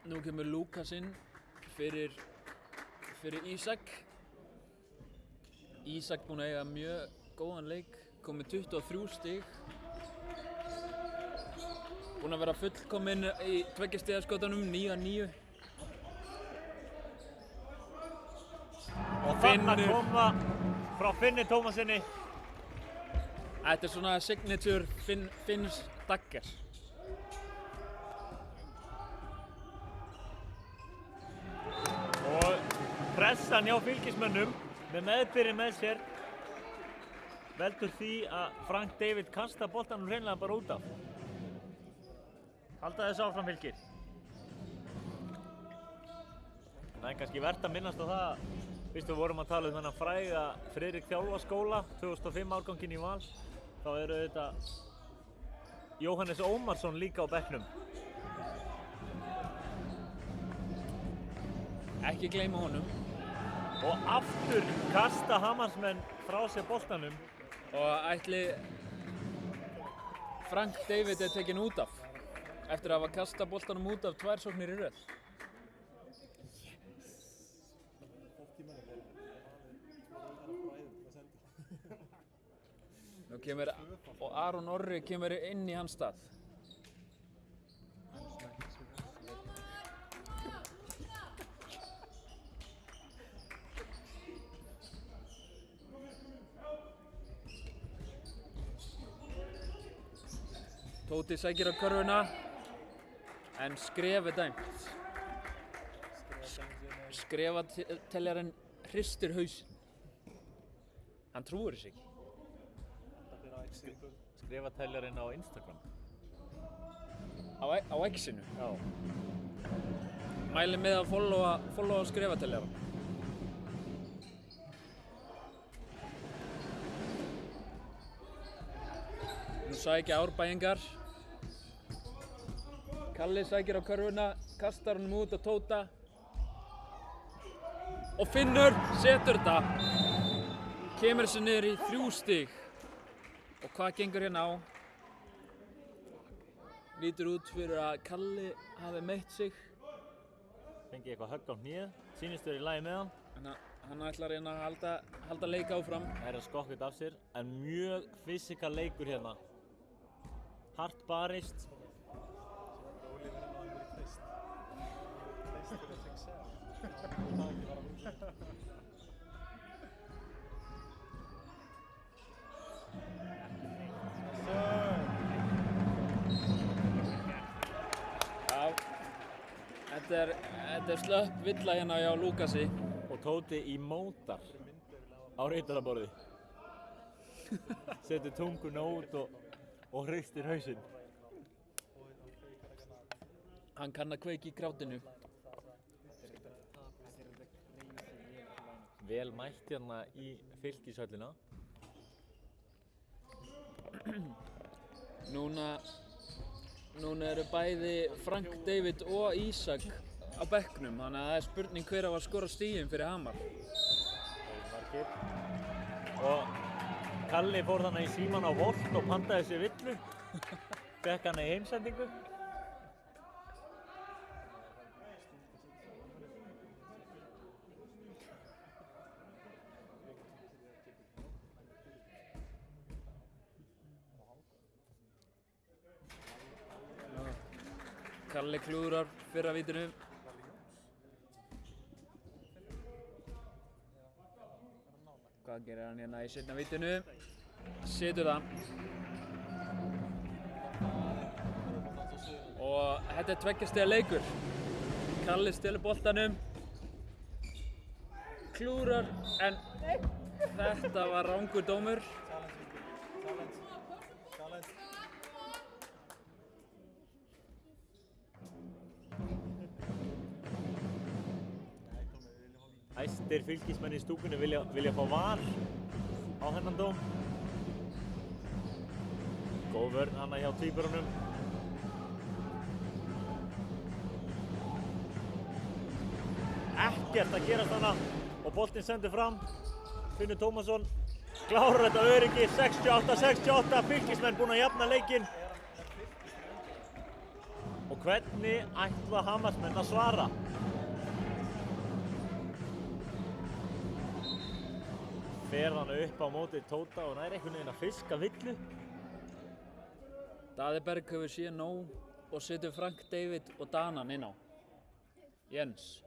Nú kemur Lukas inn fyrir Ísak. Ísak búinn að eiga mjög góðan leik, komið 23 stig. Búinn að vera fullkominn í 2 stigaskotunum, 9-9.
Og þarna koma frá Finni Tómasinni.
Þetta er svona signature Finns dagger.
Og pressan hjá fylkismönnum með meðbyrði með sér veldur því að Frank David kasta boltanum hreinlega bara út af. Halda þessu áfram Fylkir. Það er kannski verðt að minnast á það, fyrst við vorum að tala um þennan fræga Friðrik Þjálfaskóla, 2005 árganginn í Val, þá eru þetta Jóhannes Ómarsson líka á bekknum.
Ekki gleyma honum.
Og aftur kasta Hamarsmenn frá sér boltanum.
Og ætli Frank David er tekinn út af eftir að hafa kastað boltanum út af 2 sóknir í röð. Nú kemur, og Aron Orri kemur inn í hans stað. Tóti sækir á körfuna, en skref er dæmt. Skrefateljarinn hristir hausinn. Hann trúir þessu ekki.
Skrefateljarinn á Instagram.
Á X-inu.
Já.
Mæli með að followa skrefateljarann. Nú sækja Árbæingar. Kalli sækir á körfuna, kastar honum út á Tóta. Og Finnur setur þetta. Kemur þessu niður í 3 stig. Og hvað gengur hérna á? Lítur út fyrir að Kalli hafi meitt sig.
Fengi eitthvað högg á hnéð, sýnist þér í lagi með hann.
Hann ætlar að reyna að halda leik áfram.
Það er að skokka þetta af sér, en mjög fysikal leikur hérna. Hart barist.
Já, þetta er slöpp villa hérna hjá Lukasi.
Og Tóti í mótar á ritaraborði. Setur tunguna út og hristir hausinn.
Hann kann að kveiki í grátinu.
Vel mætt hérna í Fylkishöllina.
Núna eru bæði Frank David og Ísak á bekknum, þannig að það er spurning hver á að skora stigin fyrir Hamar.
Og Kalli fór þannig í síman á Volt og pantaði sér villu. Fekk hana í heimsendingu.
Kalli klúðrar fyrra vítinu. Hvað gerir hann hérna í seinna vítinu? Setur það. Og þetta er 2 stiga leikur. Kalli stelur boltanum. Klúðrar, en þetta var rangur dómur.
Æstir fylkismenn í stúkunni vilja fá VAR á þennan dóm. Góð vörn hana hjá tvíburunum. Ekkert að gerast hana og boltinn sendur fram. Finnur Tómasson klárar þetta öryggi, 68-68, fylkismenn búin að jafna leikinn. Og hvernig ætla Hamarsmenn að svara? Fer hann upp á móti Tóta og nær einhvern veginn að fiska villu.
Daði Berg hefur séð nóg og setur Frank David og Danan inn á. Jens.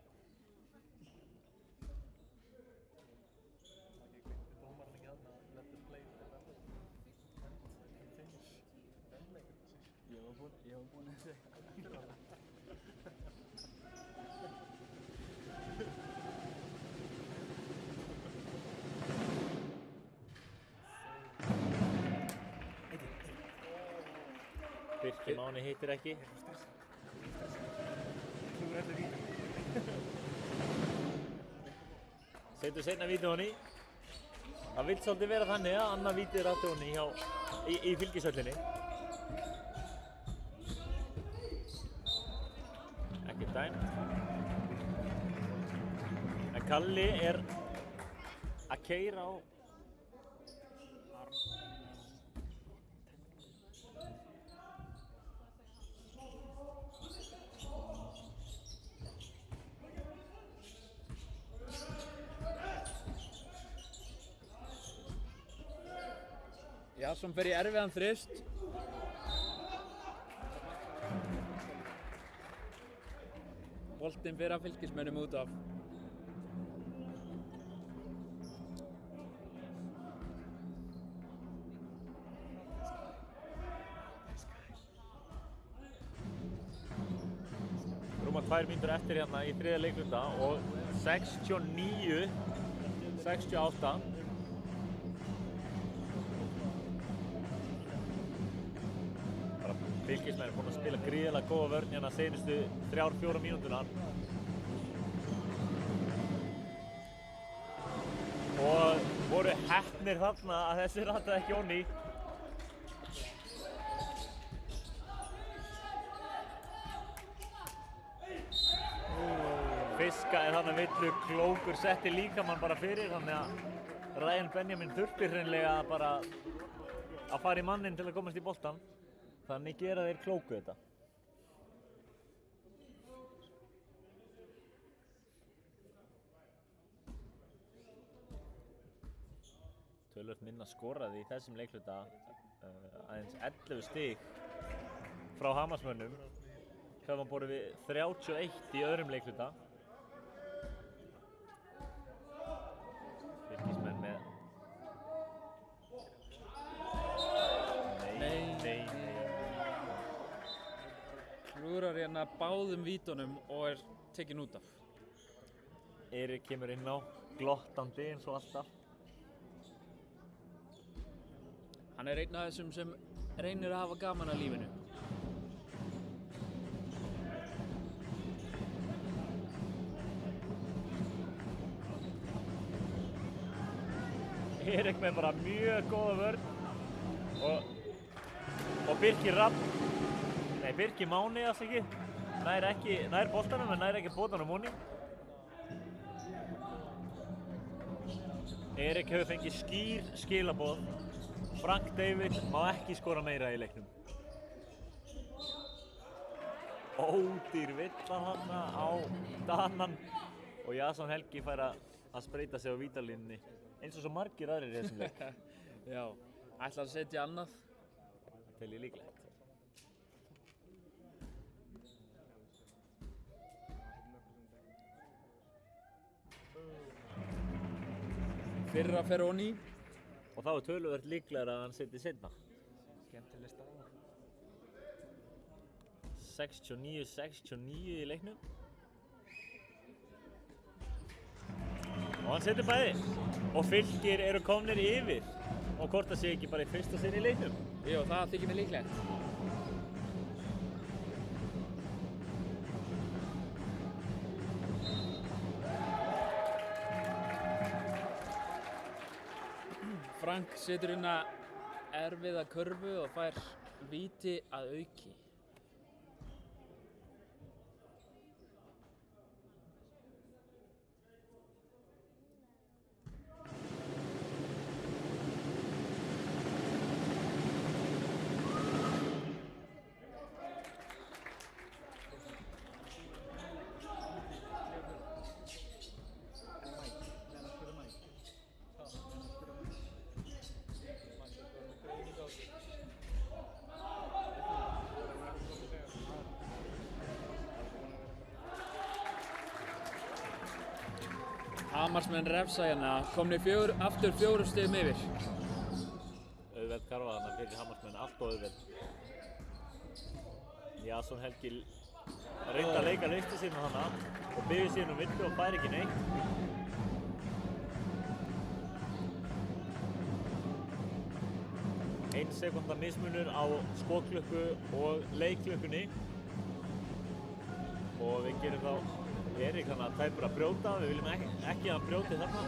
Birkir Máni hittir ekki. Setur seinna víti honni. Það vill svolítið vera þannig að annað víti er átti honni í fylgishöllinni. Ekki dæmt. En Kalli er að keyra á
Jason fer í erfiðan þrist. Boltinn fer að fylkismönnum út af.
Rúma 2 mínútur eftir hérna í þriðja leikluta og 69-68. Fylkismenn er búin að spila gríðarlega góða vörn hérna seinustu 3-4 mínúturnar. Og voru heppnir þarna að þessi rataði ekki onni. Fiskaði þarna villu, klókur setti líkamann bara fyrir, þannig að Ryan Benjamin þurfti hreinlega bara að fara í manninn til að komast í boltann. Þannig gera þeir klóku þetta. Töluvert minna skoraði í þessum leikluta, aðeins 11 stig frá Hamarsmönnum. Saman borið við 31 í öðrum leikluta. Fylkismenn með... Nei.
Klúrar hérna báðum vítunum og er tekinn út af.
Eirík kemur inn á, glottandi eins og alltaf.
Hann er einn af þessum sem reynir að hafa gaman að lífinu.
Eirík með bara mjög góða vörn og Birkir Máni ekki, nær boltanum en nær ekki boltanum honni. Eirík hefur fengið skýr skilaboð. Frank David má ekki skora meira í leiknum. Ódýr villa þarna á Danan og Jason Helgi fær að spreyta sig á vítalínunni eins og svo margir aðrir í þessum leik.
Já, ætlar að setja annað.
Það tel ég líklegt.
Fyrra fer onni.
Og þá er töluvert líklegra að hann setji seinna.
Skemmtileg staða.
69-69 í leiknum. Og hann setur bæði. Og Fylkir eru komnir yfir. Og hvort það sé ekki bara í fyrsta sinn í leiknum.
Jú, það þykir mér líklegt. Frank setur inn að erfiða körfu og fær víti að auki. Hamarsmenn refsa hérna, komnir aftur 4 stigum yfir.
Auðveld karfa þarna fyrir Hamarsmenn, allt og auðveld. Jason Helgi reyndi að leika listi sína þarna og byggði síðan vindu og fær ekki neitt. Ein sekúnda mismunur á skotklukku og leikklukkunni. Og við gerum þá Erik þannig að tæpur að brjóta, við viljum ekki að hann brjóti þarna.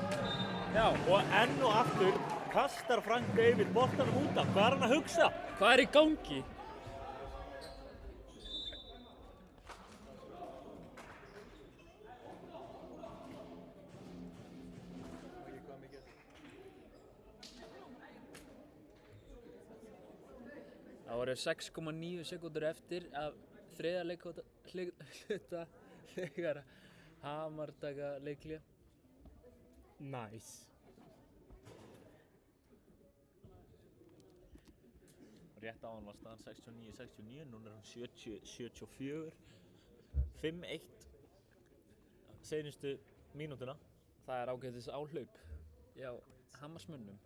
Já.
Og enn og aftur kastar Frank David boltanum út af. Hvað er hann að hugsa?
Hvað er í gangi? Það voru 6,9 sekúndur eftir af þriðja leikhluta þegar Hamar taka leikhlé.
Nice.
Rétt á hann var staðan 69-69, núna er hann 70-74. 5-1 seinustu mínútuna.
Það er ágætis áhlaup hjá Hamarsmönnum.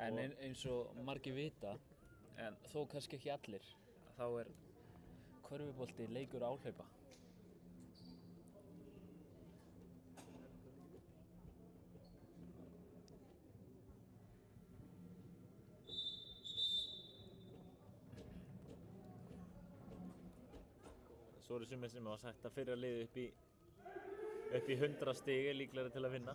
En eins og margir vita, en þó kannski ekki allir, þá er körfubolti leikur áhlaupa.
Svo eru sumir sem hafa sagt að fyrra liði upp í 100 stig er líklegri til að vinna.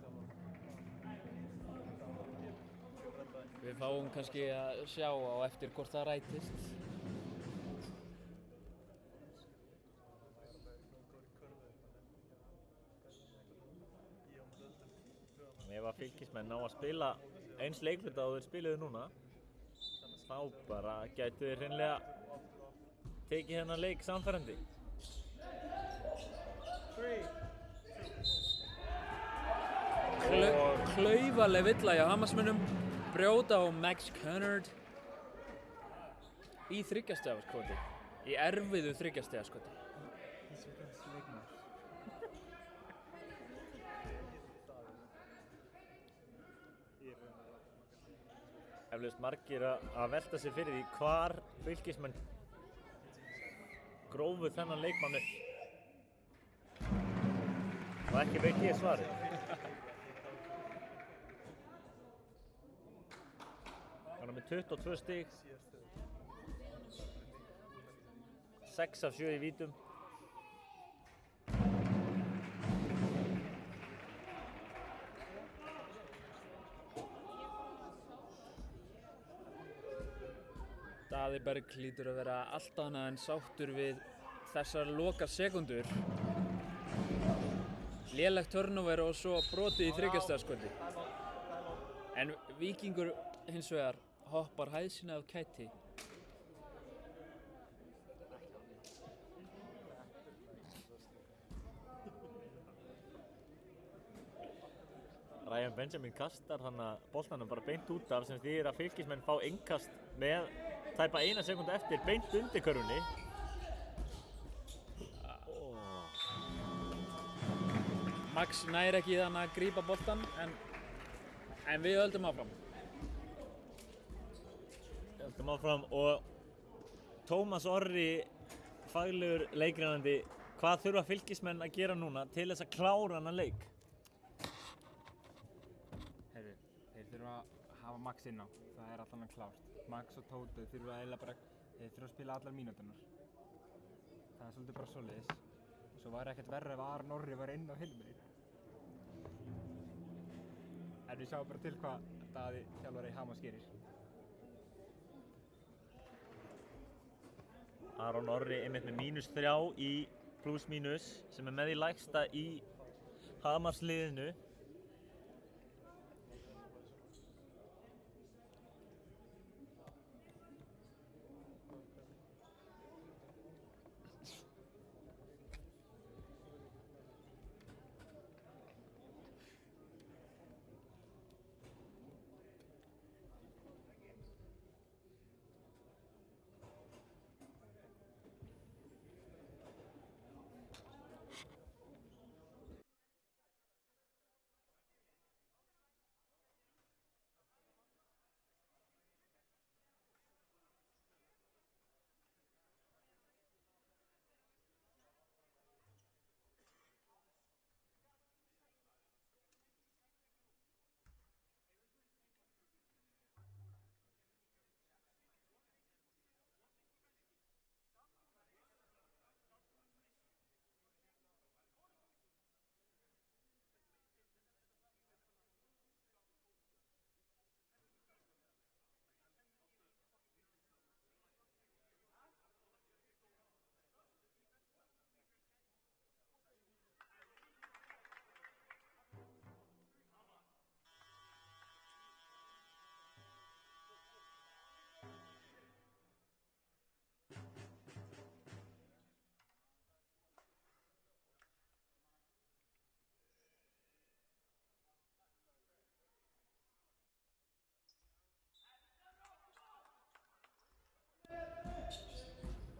Við fáum kannski að sjá á eftir hvort það rætist.
Ef að Fylkismenn ná að spila eins leikluta og þeir spiluðu núna, þá bara gætu þeir hreinlega tekið þennan leik samfærandi.
Klaufaleg villa hjá Hamarsmönnum, brjóta á Max Cunard í 3 stiga skoti, í erfiðu 3 stiga skoti.
Eflaust margir að velta sig fyrir því hvar Fylkismenn grófu þennan leikmann upp. Og ekki veit ég svarið. Hann er með 22 stig, 6 af 7 í vítum.
Daði Berg hlýtur að vera allt annað en sáttur við þessar loka sekundur. Lélegt turnover og svo brotið í 3 stiga skoti. En Víkingur hins vegar hoppar hæð sína af kæti.
Ryan Benjamin kastar þannig boltanum bara beint út af sem þýðir að Fylkismenn fá innkast með tæpa 1 sekúndu eftir beint undir körfunni.
Max nær ekki þannig að grípa boltan en við höldum áfram.
Höldum áfram og Tómas Orri, faglegur leikgreinandi, hvað þurfa Fylkismenn að gera núna til þess að klára þennan leik?
Heyrðu, þeir þurfa að hafa Max inn á, það er allan klárt. Max og Tóti þurfa eiginlega bara, þeir þurfa að spila allar mínúturnar. Það er svolítið bara svoleiðis. Svo var ekkert verra ef Aron Orri var inn á hinum megin. En við sjáum bara til hvað Daði þjálfari Hamars gerir.
Aron Orri einmitt með -3 í pluss-mínus sem er með því lægsta í Hamars liðinu.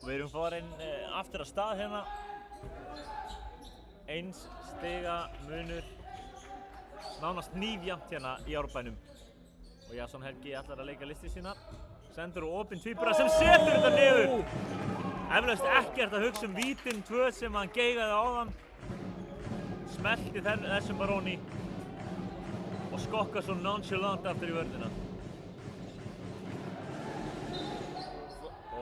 Við erum farin aftur að stað hérna. 1 stiga munur, nánast hnífjafnt hérna í Árbænum. Og Jason Helgi ætlar að leika listir sína. Sendur og opinn tvíbura sem setur þetta niður. Eflaust ekkert að hugsa vítin 2 sem hann geigaði áðan. Smelti þessum baróni og skokka svo nonchalant aftur í vörnina.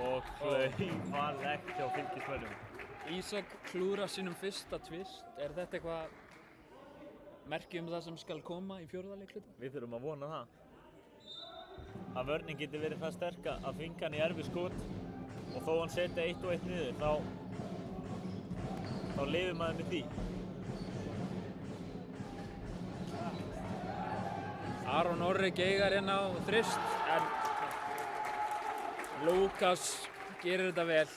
Og klaufalegt hjá Fylkismönnum.
Ísak klúrar sínum fyrsta tvist. Er þetta eitthvað merki það sem skal koma í 4. leikhluta?
Við þurfum að vona það. Að vörnin geti verið það sterk að þvinga hann í erfið skot og þó hann setja 1 og 1 niður þá lifir maður með því.
Aron Orri geigar hérna á þrist en Lukas gerir þetta vel.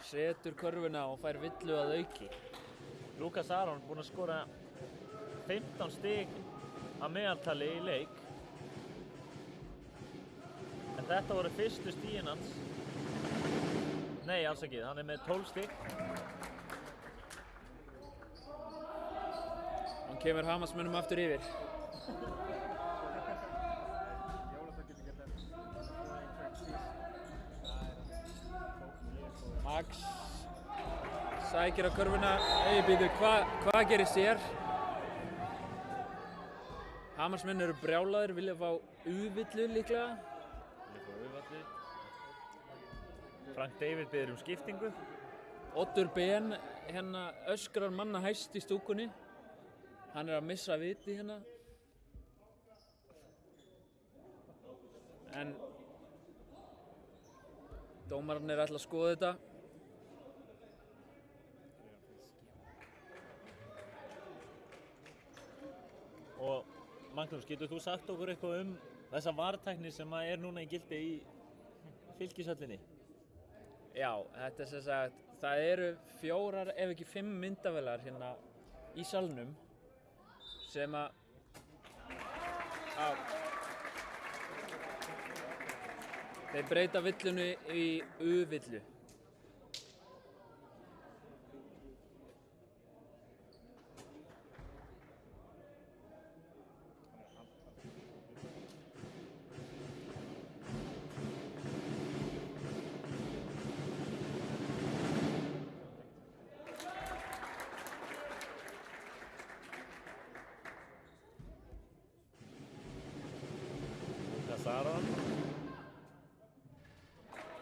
Setur körfuna og fær villu að auki.
Lukas Aron búinn að skora 15 stig að meðaltali í leik. En þetta voru fyrstu stigin hans. Nei, alls ekki, hann með 12 stig.
Hann kemur Hamarsmönnum aftur yfir. Max sækir á körfuna. Býtu, hvað gerist hér? Hamarsmenn eru brjálaðir, vilja fá U-villu líklega.
Frank David biður skiptingu.
Oddur Ben hérna öskrar manna hæst í stúkunni. Hann að missa viti hérna. En dómararnir ætla að skoða þetta.
Og Magnús, getur þú sagt okkur eitthvað þessa vartækni sem er núna í gildi í Fylkishöllinni?
Já, þetta sem sagt, það eru 4 ef ekki 5 myndavélar hérna í salnum sem þeir breyta villunni í U-villu.
Aron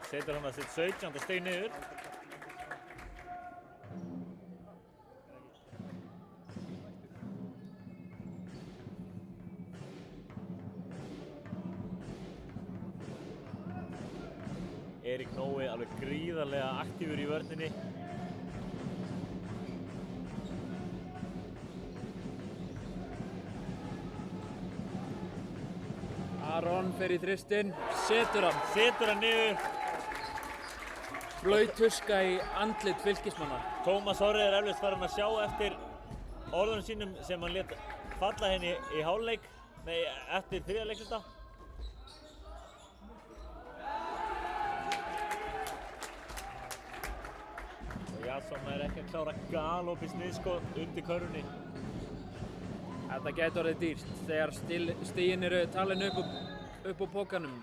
setur hann að sitt 17. stig niður. Erik Nói alveg gríðarlega aktífur í vörninni.
Aron fer í þristinn, setur hann
niður.
Blaut tuska í andlit Fylkismanna.
Tómas Orri eflaust farin að sjá eftir orðunum sínum sem hann lét falla henni í hálfleik, eftir 3. leikhluta. Og Jason ekki að klára galop í sniðskot undir körfunni.
Þetta gæti orðið dýrt þegar stigin eru talin upp úr pokanum.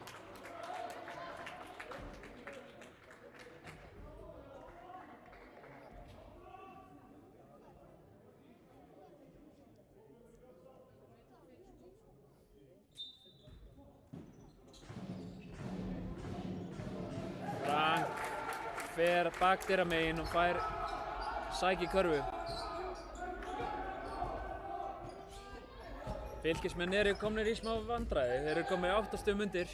Frank fer bakdyramegin og fær sækir körfu. Fylkismenn eru komnir í smá vandræði, þeir eru komnir 8 stigum undir.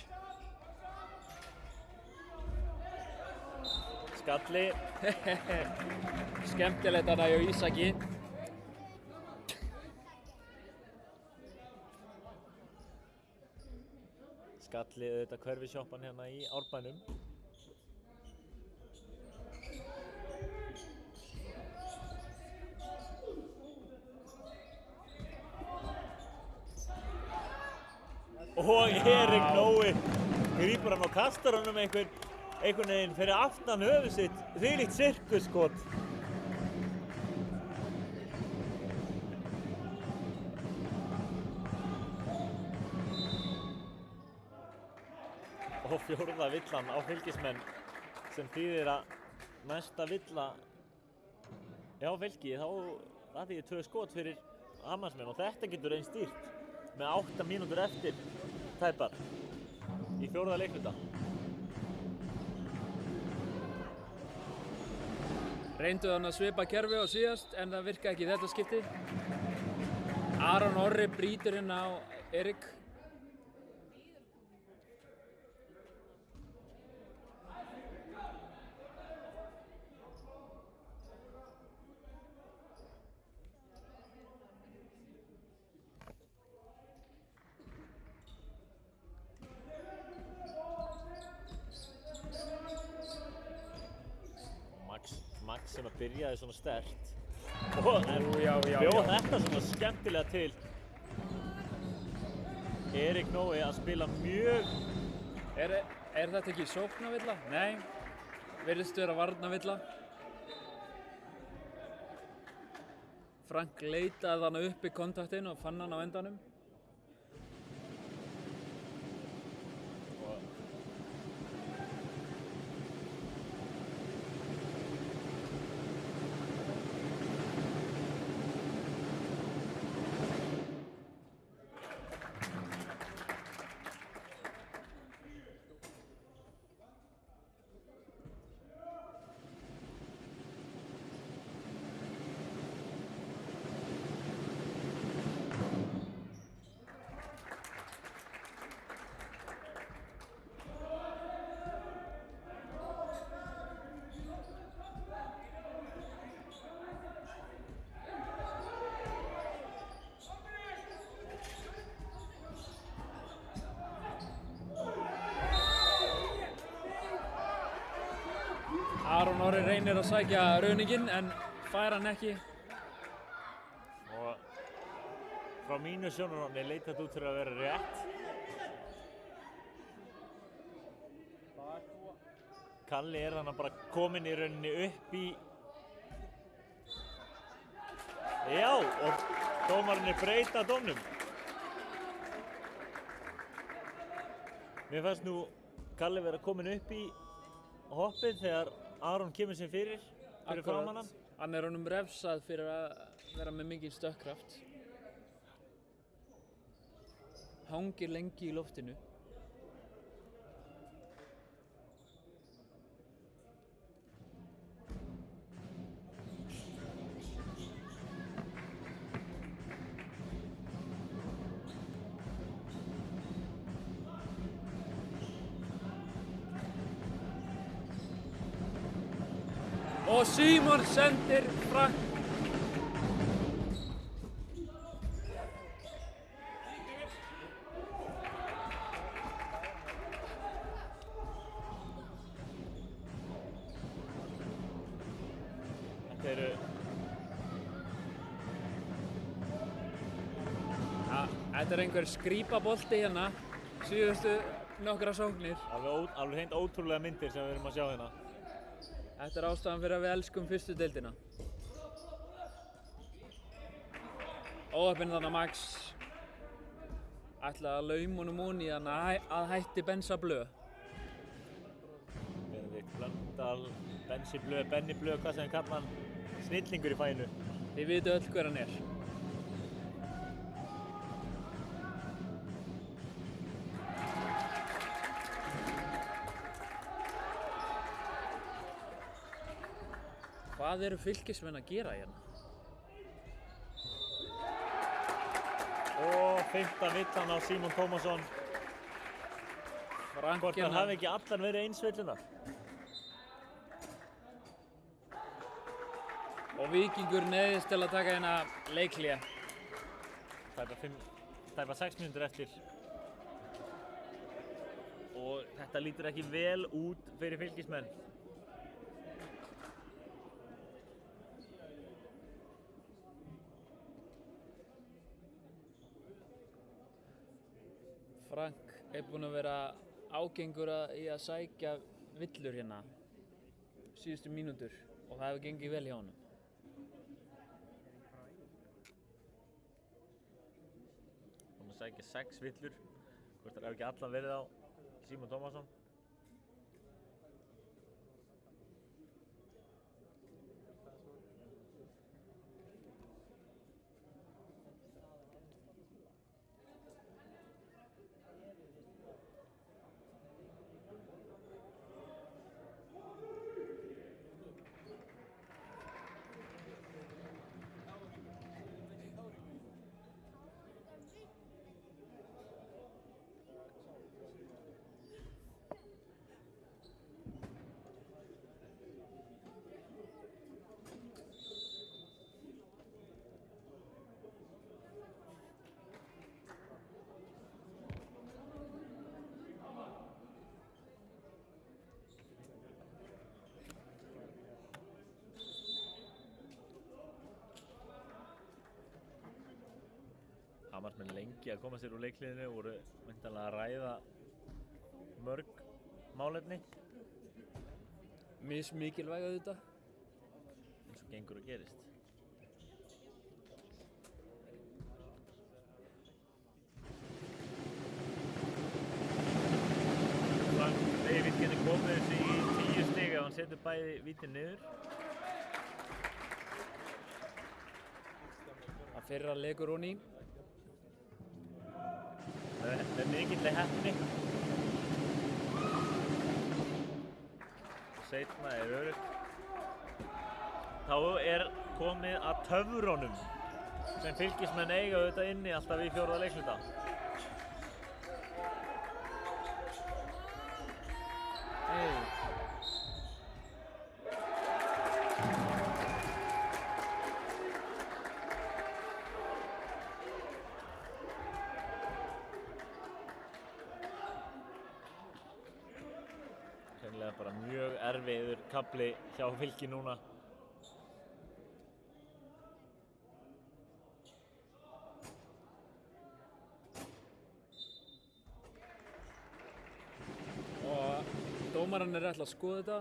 Skalli.
Skemmtilegt þarna hjá Ísaki.
Skalli auðvitað hverfisjoppan hérna í Árbænum. Og Erik Nói grípur hann og kastar honum einhvern veginn fyrir aftan höfuð sitt, þvílíkt sirkusskot. Og fjórða villan á Fylkismenn sem þýðir að næsta villa hjá Fylki þá það þýðir 2 skot fyrir Hammarsmenn og þetta getur reynst dýrt með 8 mínútur eftir tæpar í fjórða leikluta.
Reyndu hann að svipa kerfi á síðast en það virka ekki í þetta skipti. Aron Orri brýtur hérna á Erik.
Max sem að byrjaði svona sterkt og bjóð þetta svona skemmtilega til. Erik Nói að spila mjög...
Er þetta ekki sóknarvilla? Nei, virðist vera varnarvilla. Frank leitaði þarna upp í kontaktinn og fann hann á endanum. Aron Orri reynir að sækja rauninginn en fær hann ekki.
Og frá mínu sjónarhorni leit þetta út fyrir að vera rétt. Kalli er þannig bara kominn í rauninni upp í... Já, og dómarinn er breyta dómnum. Mér fannst nú Kalli vera kominn upp í hoppið þegar Aron kemur sér fyrir framan hann.
Hann er honum refsað fyrir að vera með mikinn stökkkraft. Hangir lengi í loftinu. Og Símon sendir Frank. Þetta er einhver skrípabolti hérna, síðustu nokkra sóknir.
Alveg hreint ótrúlega myndir sem við erum að sjá hérna.
Þetta er ástæðan fyrir að við elskum fyrstu deildina. Óheppinn þarna Max ætlaði að lauma honum onni þannig að hætti Bensa Blöð.
Benedikt Blöndal, Bensi Blöð, Benni Blöð, hvað sem við kalla hann, snillingur í fæinu.
Þið vitu öll hver hann er. Hvað eru Fylkismenn að gera hérna?
Og 5. villan á Símon Tómasson. Hvort það hafi ekki allar verið eins villunar.
Og Víkingur neyðist til að taka hérna leikhlé.
Tæpa 6 mínútur eftir. Og þetta lítur ekki vel út fyrir Fylkismenn.
Frank er búinn að vera ágengur í að sækja villur hérna síðustu mínútur og það hefur gengið vel hjá honum.
Hún að sækja 6 villur. Hvort það ekki allan verið á Símon Tómasson. Hamarsmenn lengi að koma sér úr leikliðinu, voru væntanlega að ræða mörg málefni.
Mismikilvæg auðvitað.
Eins og gengur og gerist. David getur komið þessu í 10 stig ef hann setur bæði vítin niður.
Það fyrra leikur hún í.
Með mikilvæg heppni. Seinna öruggt. Þá er komið að töfrunum sem Fylkismenn eiga auðvitað inni alltaf í 4. leikhluta. Sennilega bara mjög erfiður kafli hjá Fylki núna.
Og dómarinn er ætla að skoða þetta.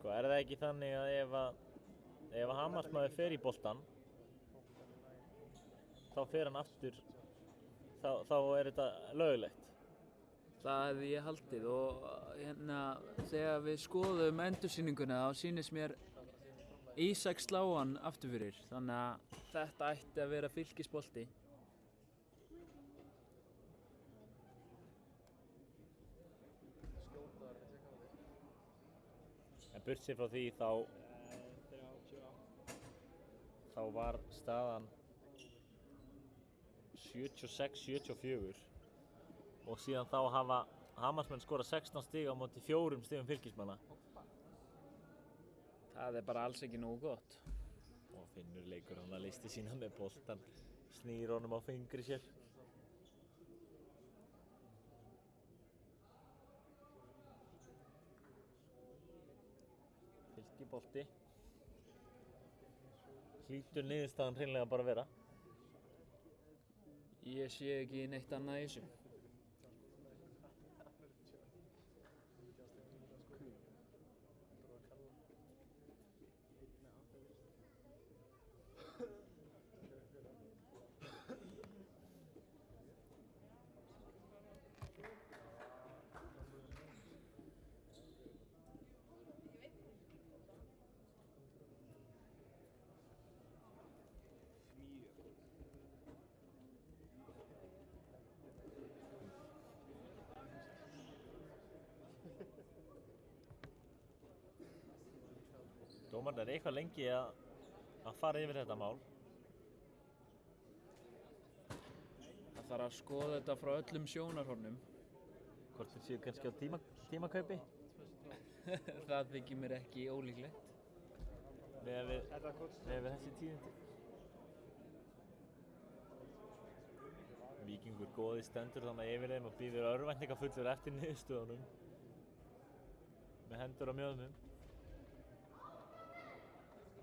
Sko er það ekki þannig að ef Hamarsmaður fer í boltann þá fer hann aftur, þá er þetta löglegt.
Það hefði ég haldið og hérna þegar við skoðum endursýninguna þá sýnist mér Ísak slá hann aftur fyrir, þannig að þetta ætti að vera Fylkisbolti.
En burtséð frá því þá var staðan 76-74 og síðan þá hafa Hamarsmenn skorað 16 stig á móti 4 stigum Fylkismanna.
Það er bara alls ekki nógu gott.
Og Finnur leikur hann að listi sína með boltan, snýr honum á fingri sér. Fylkibolti. Hlýtur niðurstaðan hreinlega bara að vera.
Ég sé ekki neitt annað í þessu.
Dómarinn er eitthvað lengi að fara yfir þetta mál.
Það þarf að skoða þetta frá öllum sjónarhornum.
Hvort þeir séu kannski á tímakaupi?
Það þykir mér ekki ólíklegt.
Með þessi tíðindi. Víkingur Víkingur Góði stendur þannig yfir þeim og bíður örvæntingafullur eftir niðurstöðunum með hendur á mjöðmum.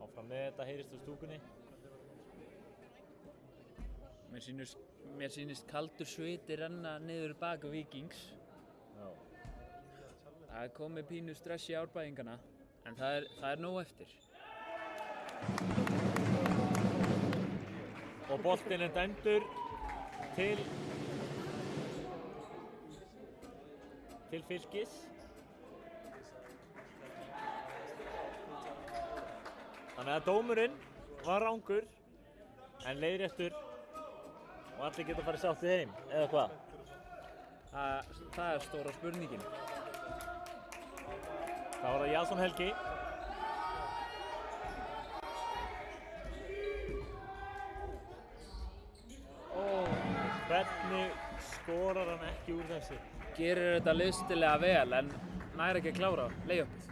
Áfram með þetta heyrist úr stúkunni.
Mér sýnist kaldur sviti renna niður bak Víkings.
Já.
Það er komið pínu stress í Árbæingana, en það er nóg eftir.
Og boltinn er dæmdur til Fylkis. Þannig að dómurinn var rangur en leiðréttur og allir geta farið sáttið heim, eða hvað?
Það er stóra spurningin.
Það var það Jason Helgi. Hvernig skorar hann ekki úr þessu?
Gerir þetta listilega vel en nær ekki að klára layupið.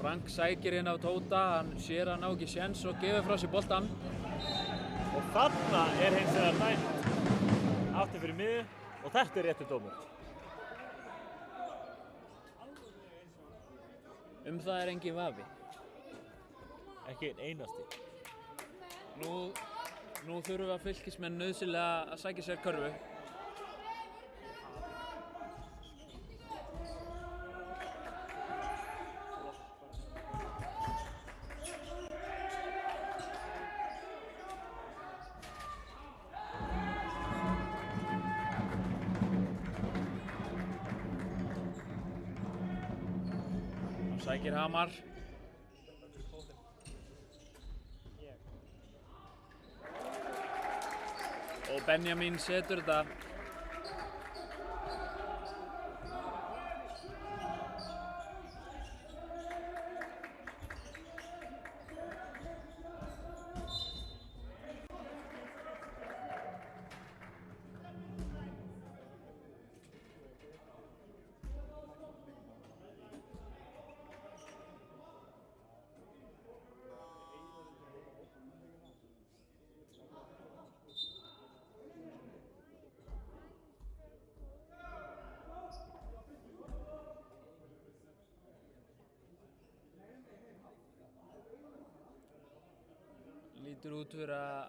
Frank sækir inn á Tóta, hann sér að hann á ekki séns og gefur frá sér boltann.
Og þarna er hins vegar dæmt aftur fyrir miðju og þetta er réttur dómur.
Það er engin vafi.
Ekki einn einasti.
Nú þurfa Fylkismenn nauðsynlega að sækja sér körfu. Sækir Hamar. Og Benjamin setur þetta. Lítur út fyrir að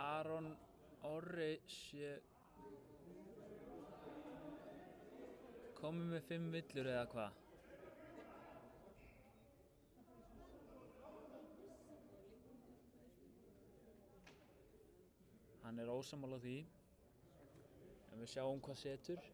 Aron Orri sé komið með 5 villur eða hvað? Hann er ósammála því, en við sjáum hvað setur.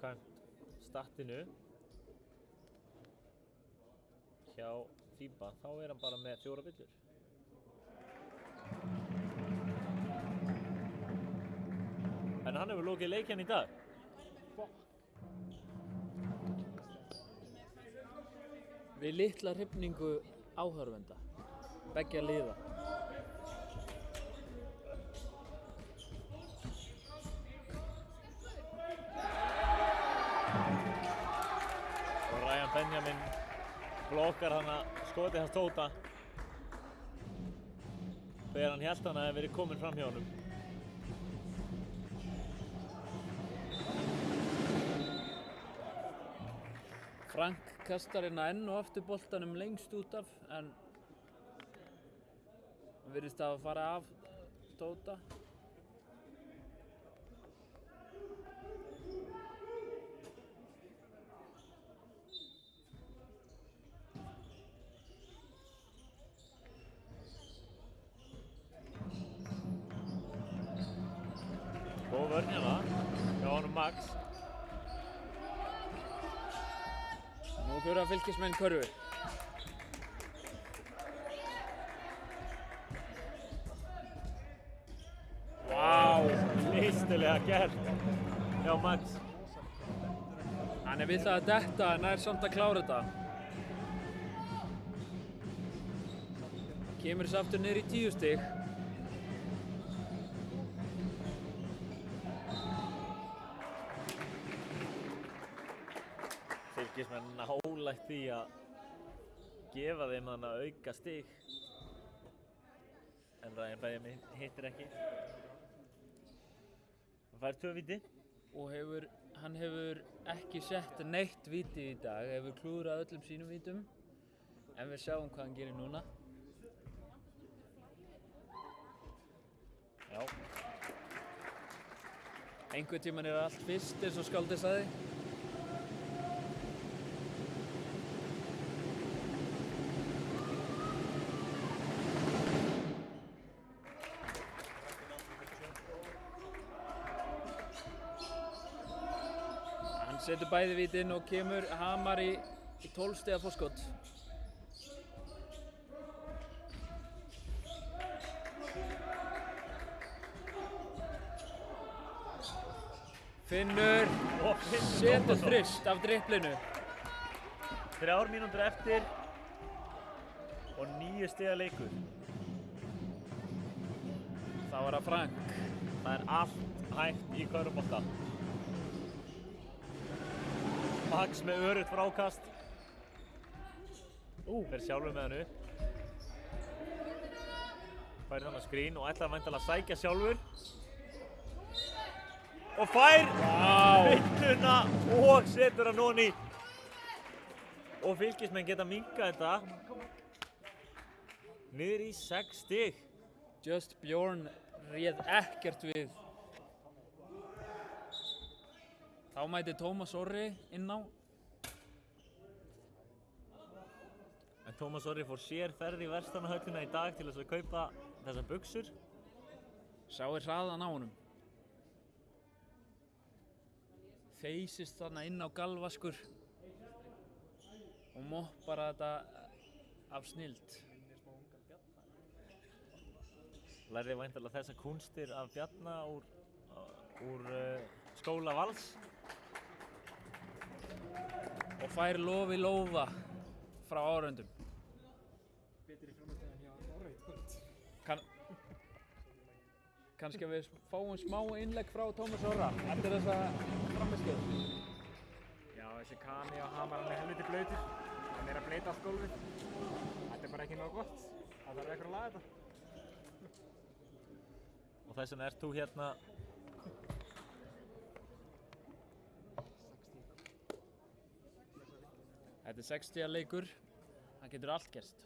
Samkvæmt statinu hjá FIBA þá er hann bara með 4 villur. En hann hefur lokið leikinn í dag.
Við litla hrifningu áhorfenda, beggja liða.
Benjamin blokkar hana skotið hans Tóta þegar hann hélt hann að hefði verið kominn fram hjá honum.
Frank kastar hérna enn og aftur boltanum lengst út af en virðist að fara af Tóta.
Góð vörn hérna hjá honum Max.
Nú þurfa Fylkismenn körfu.
Vá, listilega gert hjá Max.
Hann er við það að detta en nær samt að klára þetta. Kemur þessu aftur niður í 10 stig.
Fylkismenn nálægt því að gefa þeim þannig að auka stig. En Ryan Bæjami hittir ekki. Hann fær 2 víti.
Og hann hefur ekki sett neitt víti í dag, hefur klúðrað öllum sínum vítum. En við sjáum hvað hann gerir núna.
Já.
Einhvern tímann er allt fyrst eins og Skáldi sagði. Hann setur bæði vítin og kemur Hamar í 12 stiga forskot. Finnur setur þrist af dribblinu.
3 mínútur eftir og 9 stiga leikur.
Þá var það Frank.
Það er allt hægt í körfubolta. Max með örugt frákast. Fer sjálfur með hann upp. Fær þannig skrín og ætlar væntanlega að sækja sjálfur. Og fær veituna og setur hann onni. Og Fylkismenn geta minkað þetta niður í 6 stig.
Just Bjorn réð ekkert við. Þá mæti Tómas Orri inn á.
En Tómas Orri fór sérferð í Verslunarhöllina í dag til þess að kaupa þessar buxur.
Sá hraðan á honum. Feysist þarna inn á galvaskur og moppar þetta af snilld.
Lærði væntanlega þessar kúnstir af Bjarna úr skóla Vals.
Og fær lof í lófa frá áhorfendum.
Betri framhaldið en hjá Orra í kvöld.
Kannski að við fáum smá innlegg frá Tómas Orra eftir þessa frammistöðu.
Já, þessi Kani og Hamar, hann er helviti blautur. Hann er að bleita allt gólfið. Þetta er bara ekki nógu gott. Það þarf eitthvað að laga þetta.
Og þess vegna ert þú hérna.
Þetta er 6 stiga leikur. Það getur allt gerst.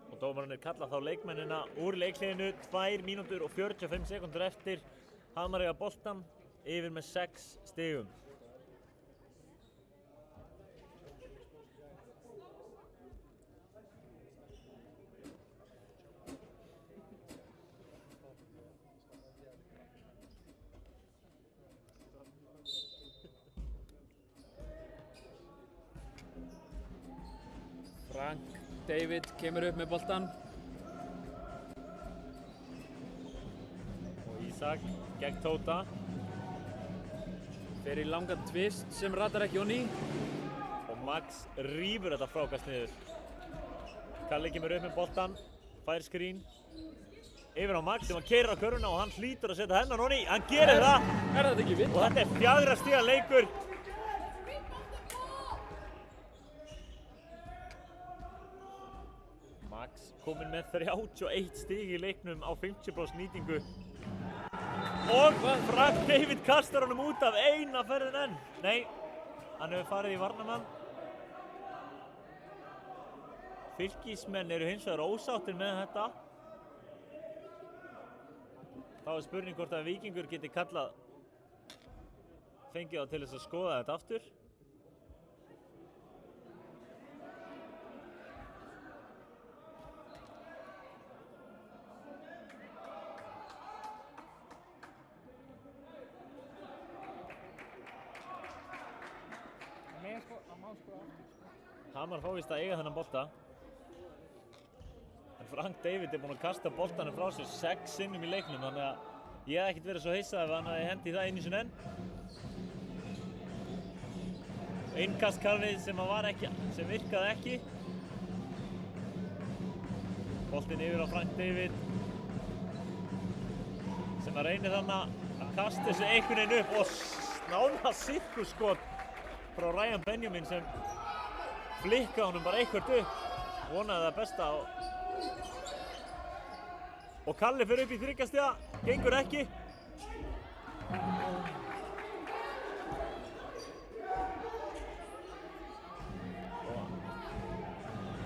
Og dómarinn kallar þá leikmennina úr leikhliðinu 2 mínútur og 45 sekúndur eftir. Hamar eiga boltann yfir með 6 stigum.
Frank David kemur upp með boltann.
Og Ísak gegn Tóta.
Fer í langan tvist sem ratar ekki onni.
Og Max rýfur þetta frákast niður. Kalli kemur upp með boltann, fær skrín. Yfir á Max sem hann keyrir á körfuna og hann hlýtur að setja hennan onni. Hann gerir það!
Er þetta ekki vitt?
Og þetta er 4 stiga leikur. Max kominn með 31 stig í leiknum á 50% nýtingu. Og Frank David kastar honum út af eina ferðin enn. Nei, Hann hefur farið í varnarmann. Fylkismenn eru hins vegar ósáttir með þetta. Þá er spurning hvort að Víkingur geti fengið þá til þess að skoða þetta aftur.
Hann má sko aftur.
Hamar fá víst að eiga þennan bolta. En Frank David er búinn að kasta boltanum frá sér 6 sinnum í leiknum, þannig að ég hef ekkert verið svo hissað ef hann hefði hendið það einu sinni enn. Innkastkarfið sem virkaði ekki. Boltinn yfir á Frank David sem að reynir þannig að kasta þessu einhvern veginn upp og snána sirkusskot frá Ryan Benjamin sem flikkaði honum bara eitthvað upp. Vonaði það besta og Kalli fyrir upp í 3 stiga, gengur ekki.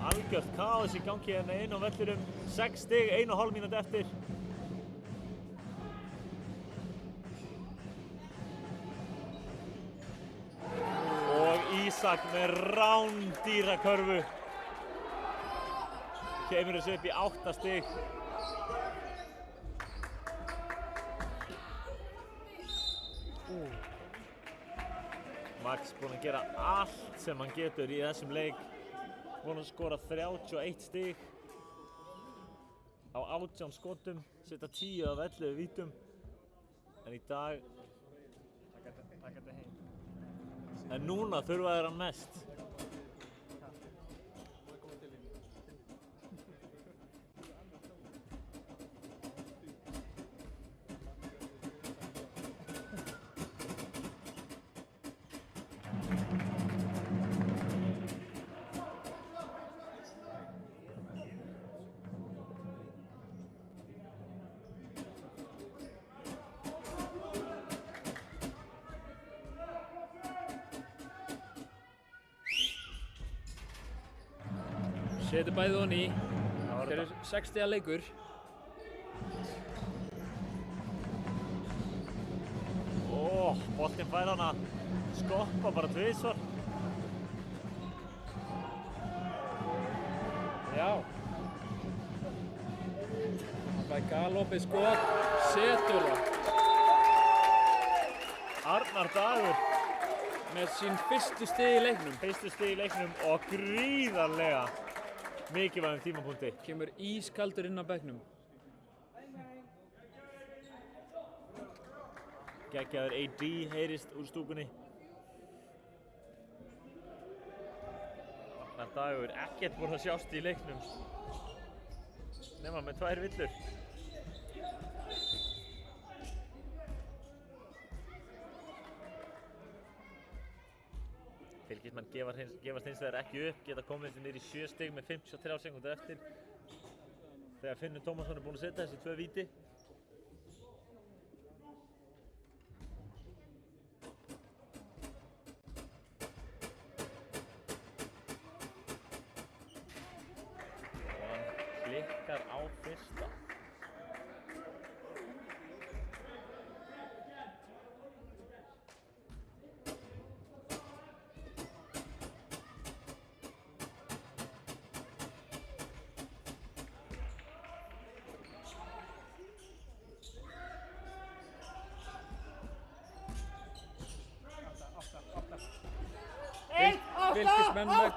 Algjört kaos í gangi hérna inn á vellinum, 6 stig, 1,5 mínútu eftir. Og Ísak með rándýra körfu. Kemur þessu upp í 8 stig. Max búinn að gera allt sem hann getur í þessum leik. Búinn að skora 31 stig á 18 skotum, setja 10 af 11 vítum. En í dag
Taka þetta heim.
en núna þurfa þeir hann mest.
Setur bæði honni í. Þeir eru 6 stiga leikur.
Boltinn fær hann að skoppa bara tvisvar.
Já. Hann fær galopið skot, setur það.
Arnar Dagur
Með sín fyrstu stig í leiknum.
fyrstu stig í leiknum og gríðarlega mikilvægum tímapunkti.
Kemur ískaldur inn á bekknum.
Geggjaður AD heyrist úr stúkunni. Arnar Dagur ekkert búinn að sjást í leiknum nema með 2 villur. Fylkismenn gefast hins vegar ekki upp, geta komið sér niður í 7 stig með 53 sekúndur eftir þegar Finnur Tómasson er búinn að setja þessi 2 víti. Og hann klikkar á fyrsta.
Fylkismenn með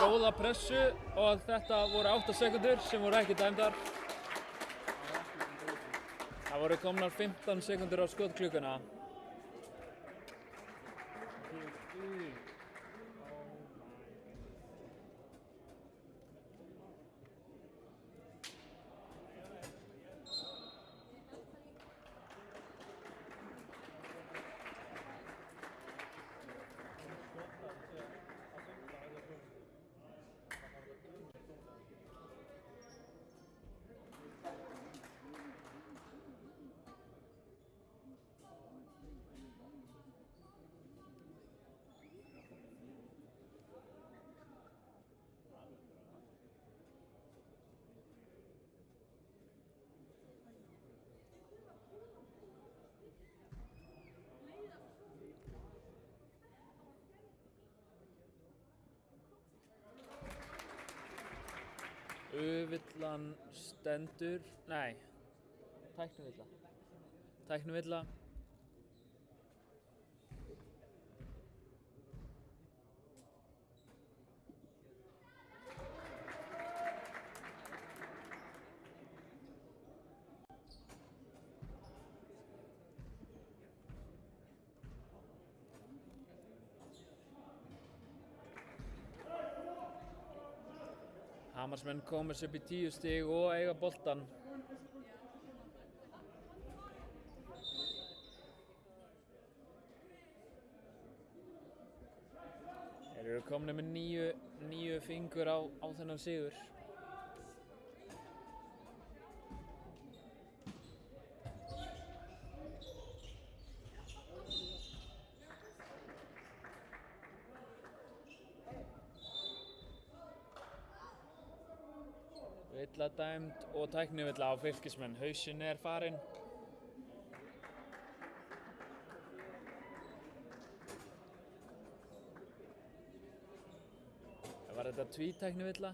góða pressu og þetta voru 8 sekúndur sem voru ekki dæmdar. Það voru komnar 15 sekúndur á skotklukkuna. U-villan stendur, nei, tæknivilla. Hamarsmenn komast upp í 10 stig og eiga boltann. Þeir eru komnir með 9 fingur á þennan sigur. Villa dæmd og tæknivilla á Fylkismenn. Hausinn er farinn. Var þetta tvítæknivilla?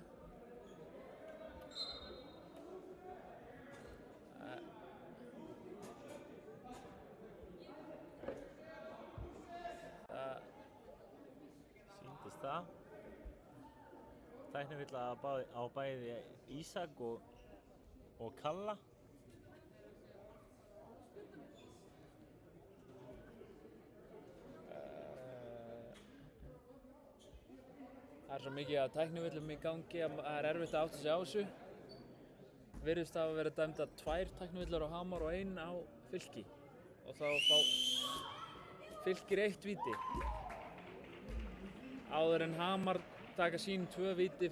Sýndist það. Tæknivilla á bæði Ísak og Kalla.
Það er svo mikið af tæknivillum í gangi að það er erfitt að átta sig á þessu. Virðist hafa verið dæmdar 2 tæknivillar á Hamar og 1 á Fylki. Og þá fá Fylkir 1 víti. Áður en Hamar taka sín 2 víti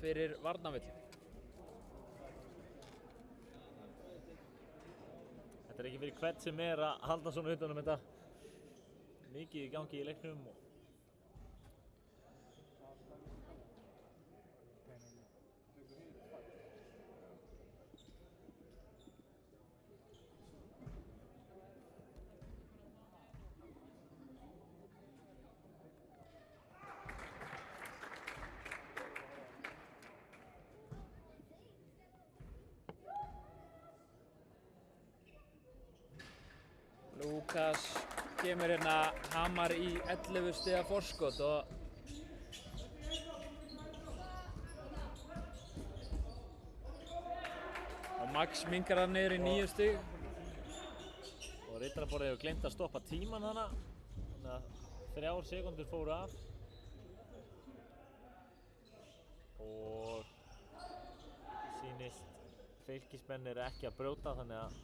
fyrir varnarvill.
Þetta er ekki fyrir hvern sem er að halda svona utan þetta. Mikið í gangi í leiknum.
Lukas kemur hérna Hamar í 11 stiga forskot og Max minnkar það niður í 9 stig.
Og Riddaraborðið hefur gleymt að stoppa tíman þarna. Þannig að 3 sekúndur fóru af. Og sýnist Fylkismenn eru ekki að brjóta þannig að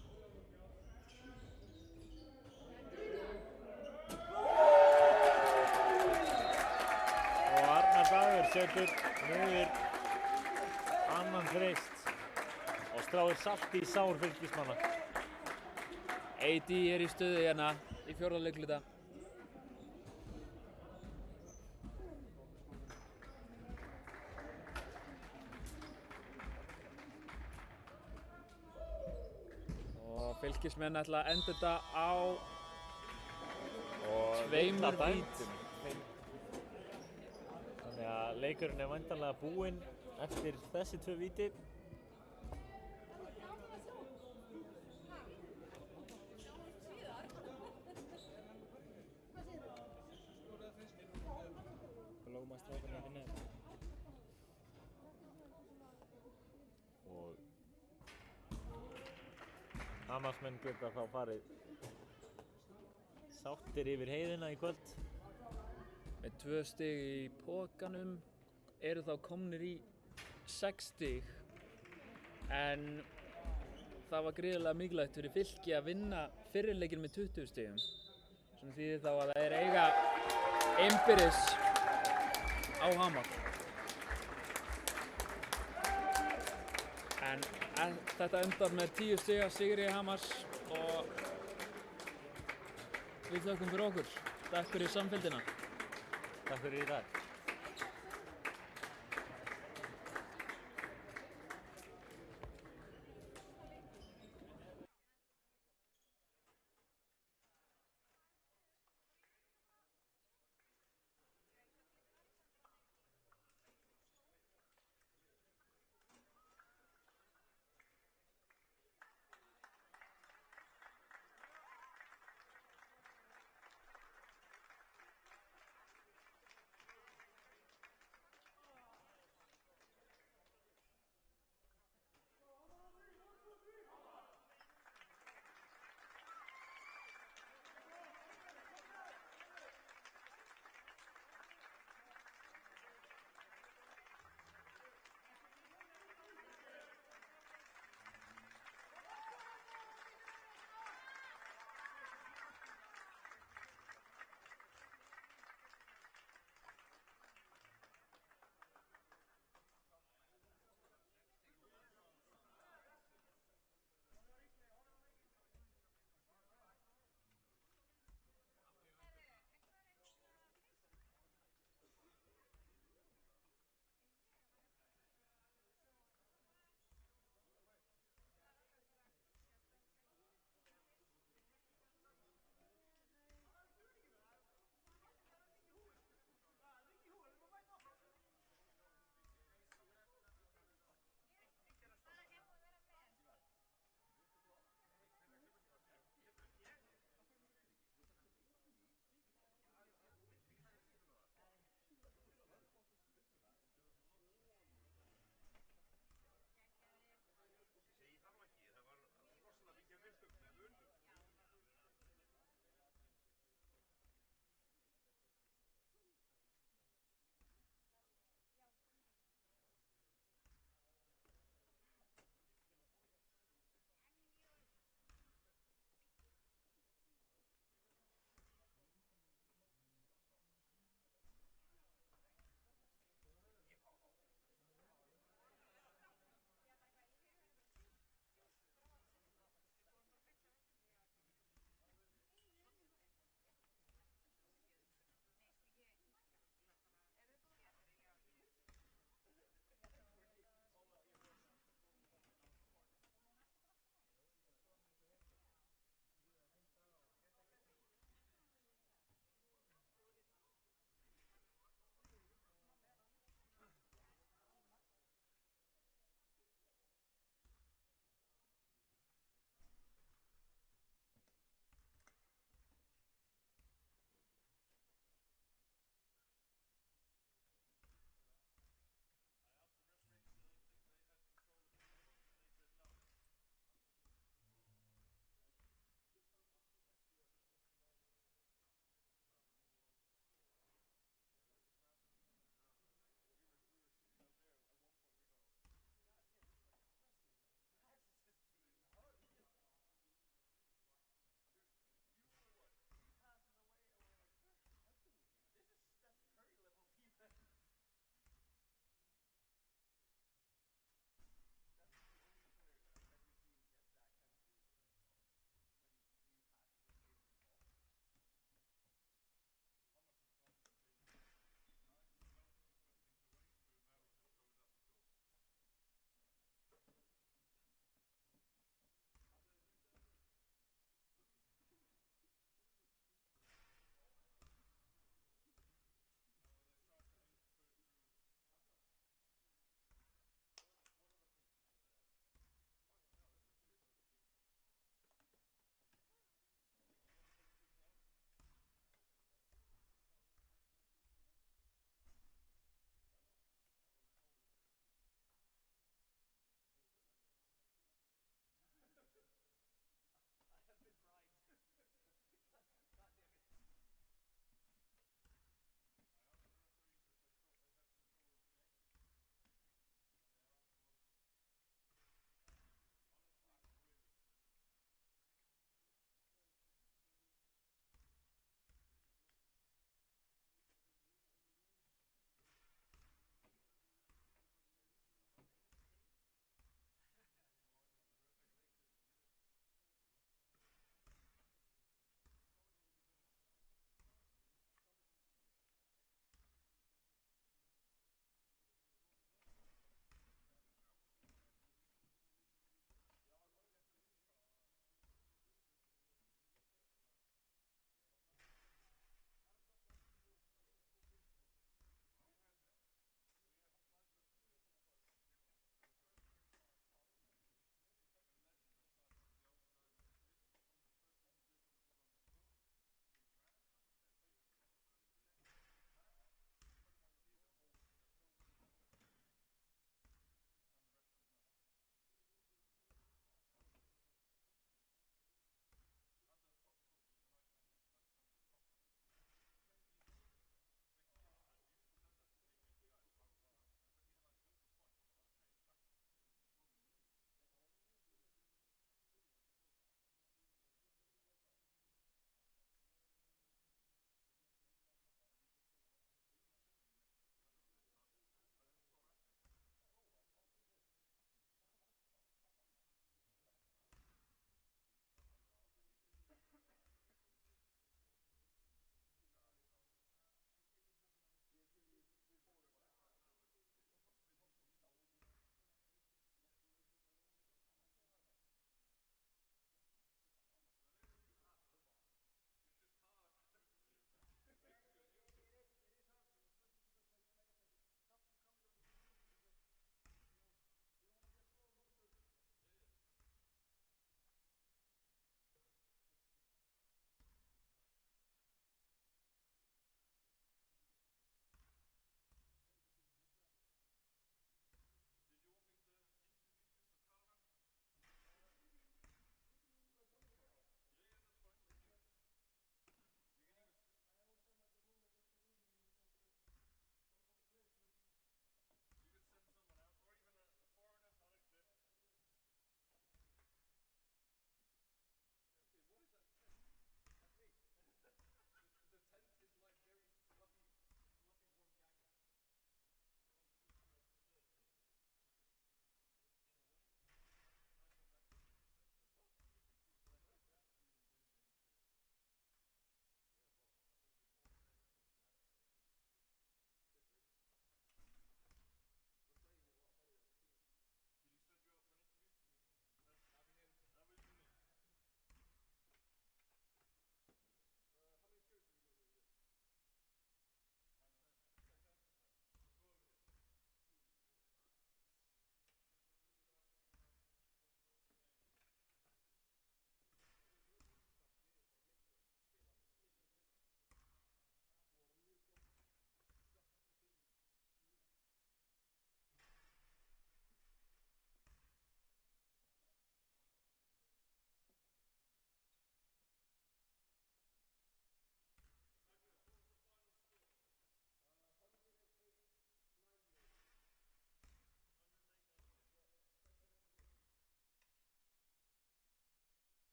setur niður annan þrist og stráir salt í sár Fylkismanna.
AD er í stöðu hérna í 4. leikluta. Og Fylkismenn ætla að enda þetta á 2 vítum.
Þannig að leikurinn er væntanlega búinn eftir þessi 2 víti. Og Hamarsmenn geta þá farið sáttir yfir heiðina í kvöld.
Með 2 stig í pokanum eru þá komnir í 6 stig en það var gríðarlega mikilvægt fyrir Fylki að vinna fyrri leikinn með 20 stigum sem þýðir þá að það er eiga innbyrðis á Hamar. En þetta endar með 10 stiga sigri Hamars og við þökkum fyrir okkur. Takk fyrir samfylgdina.
Takk fyrir í dag.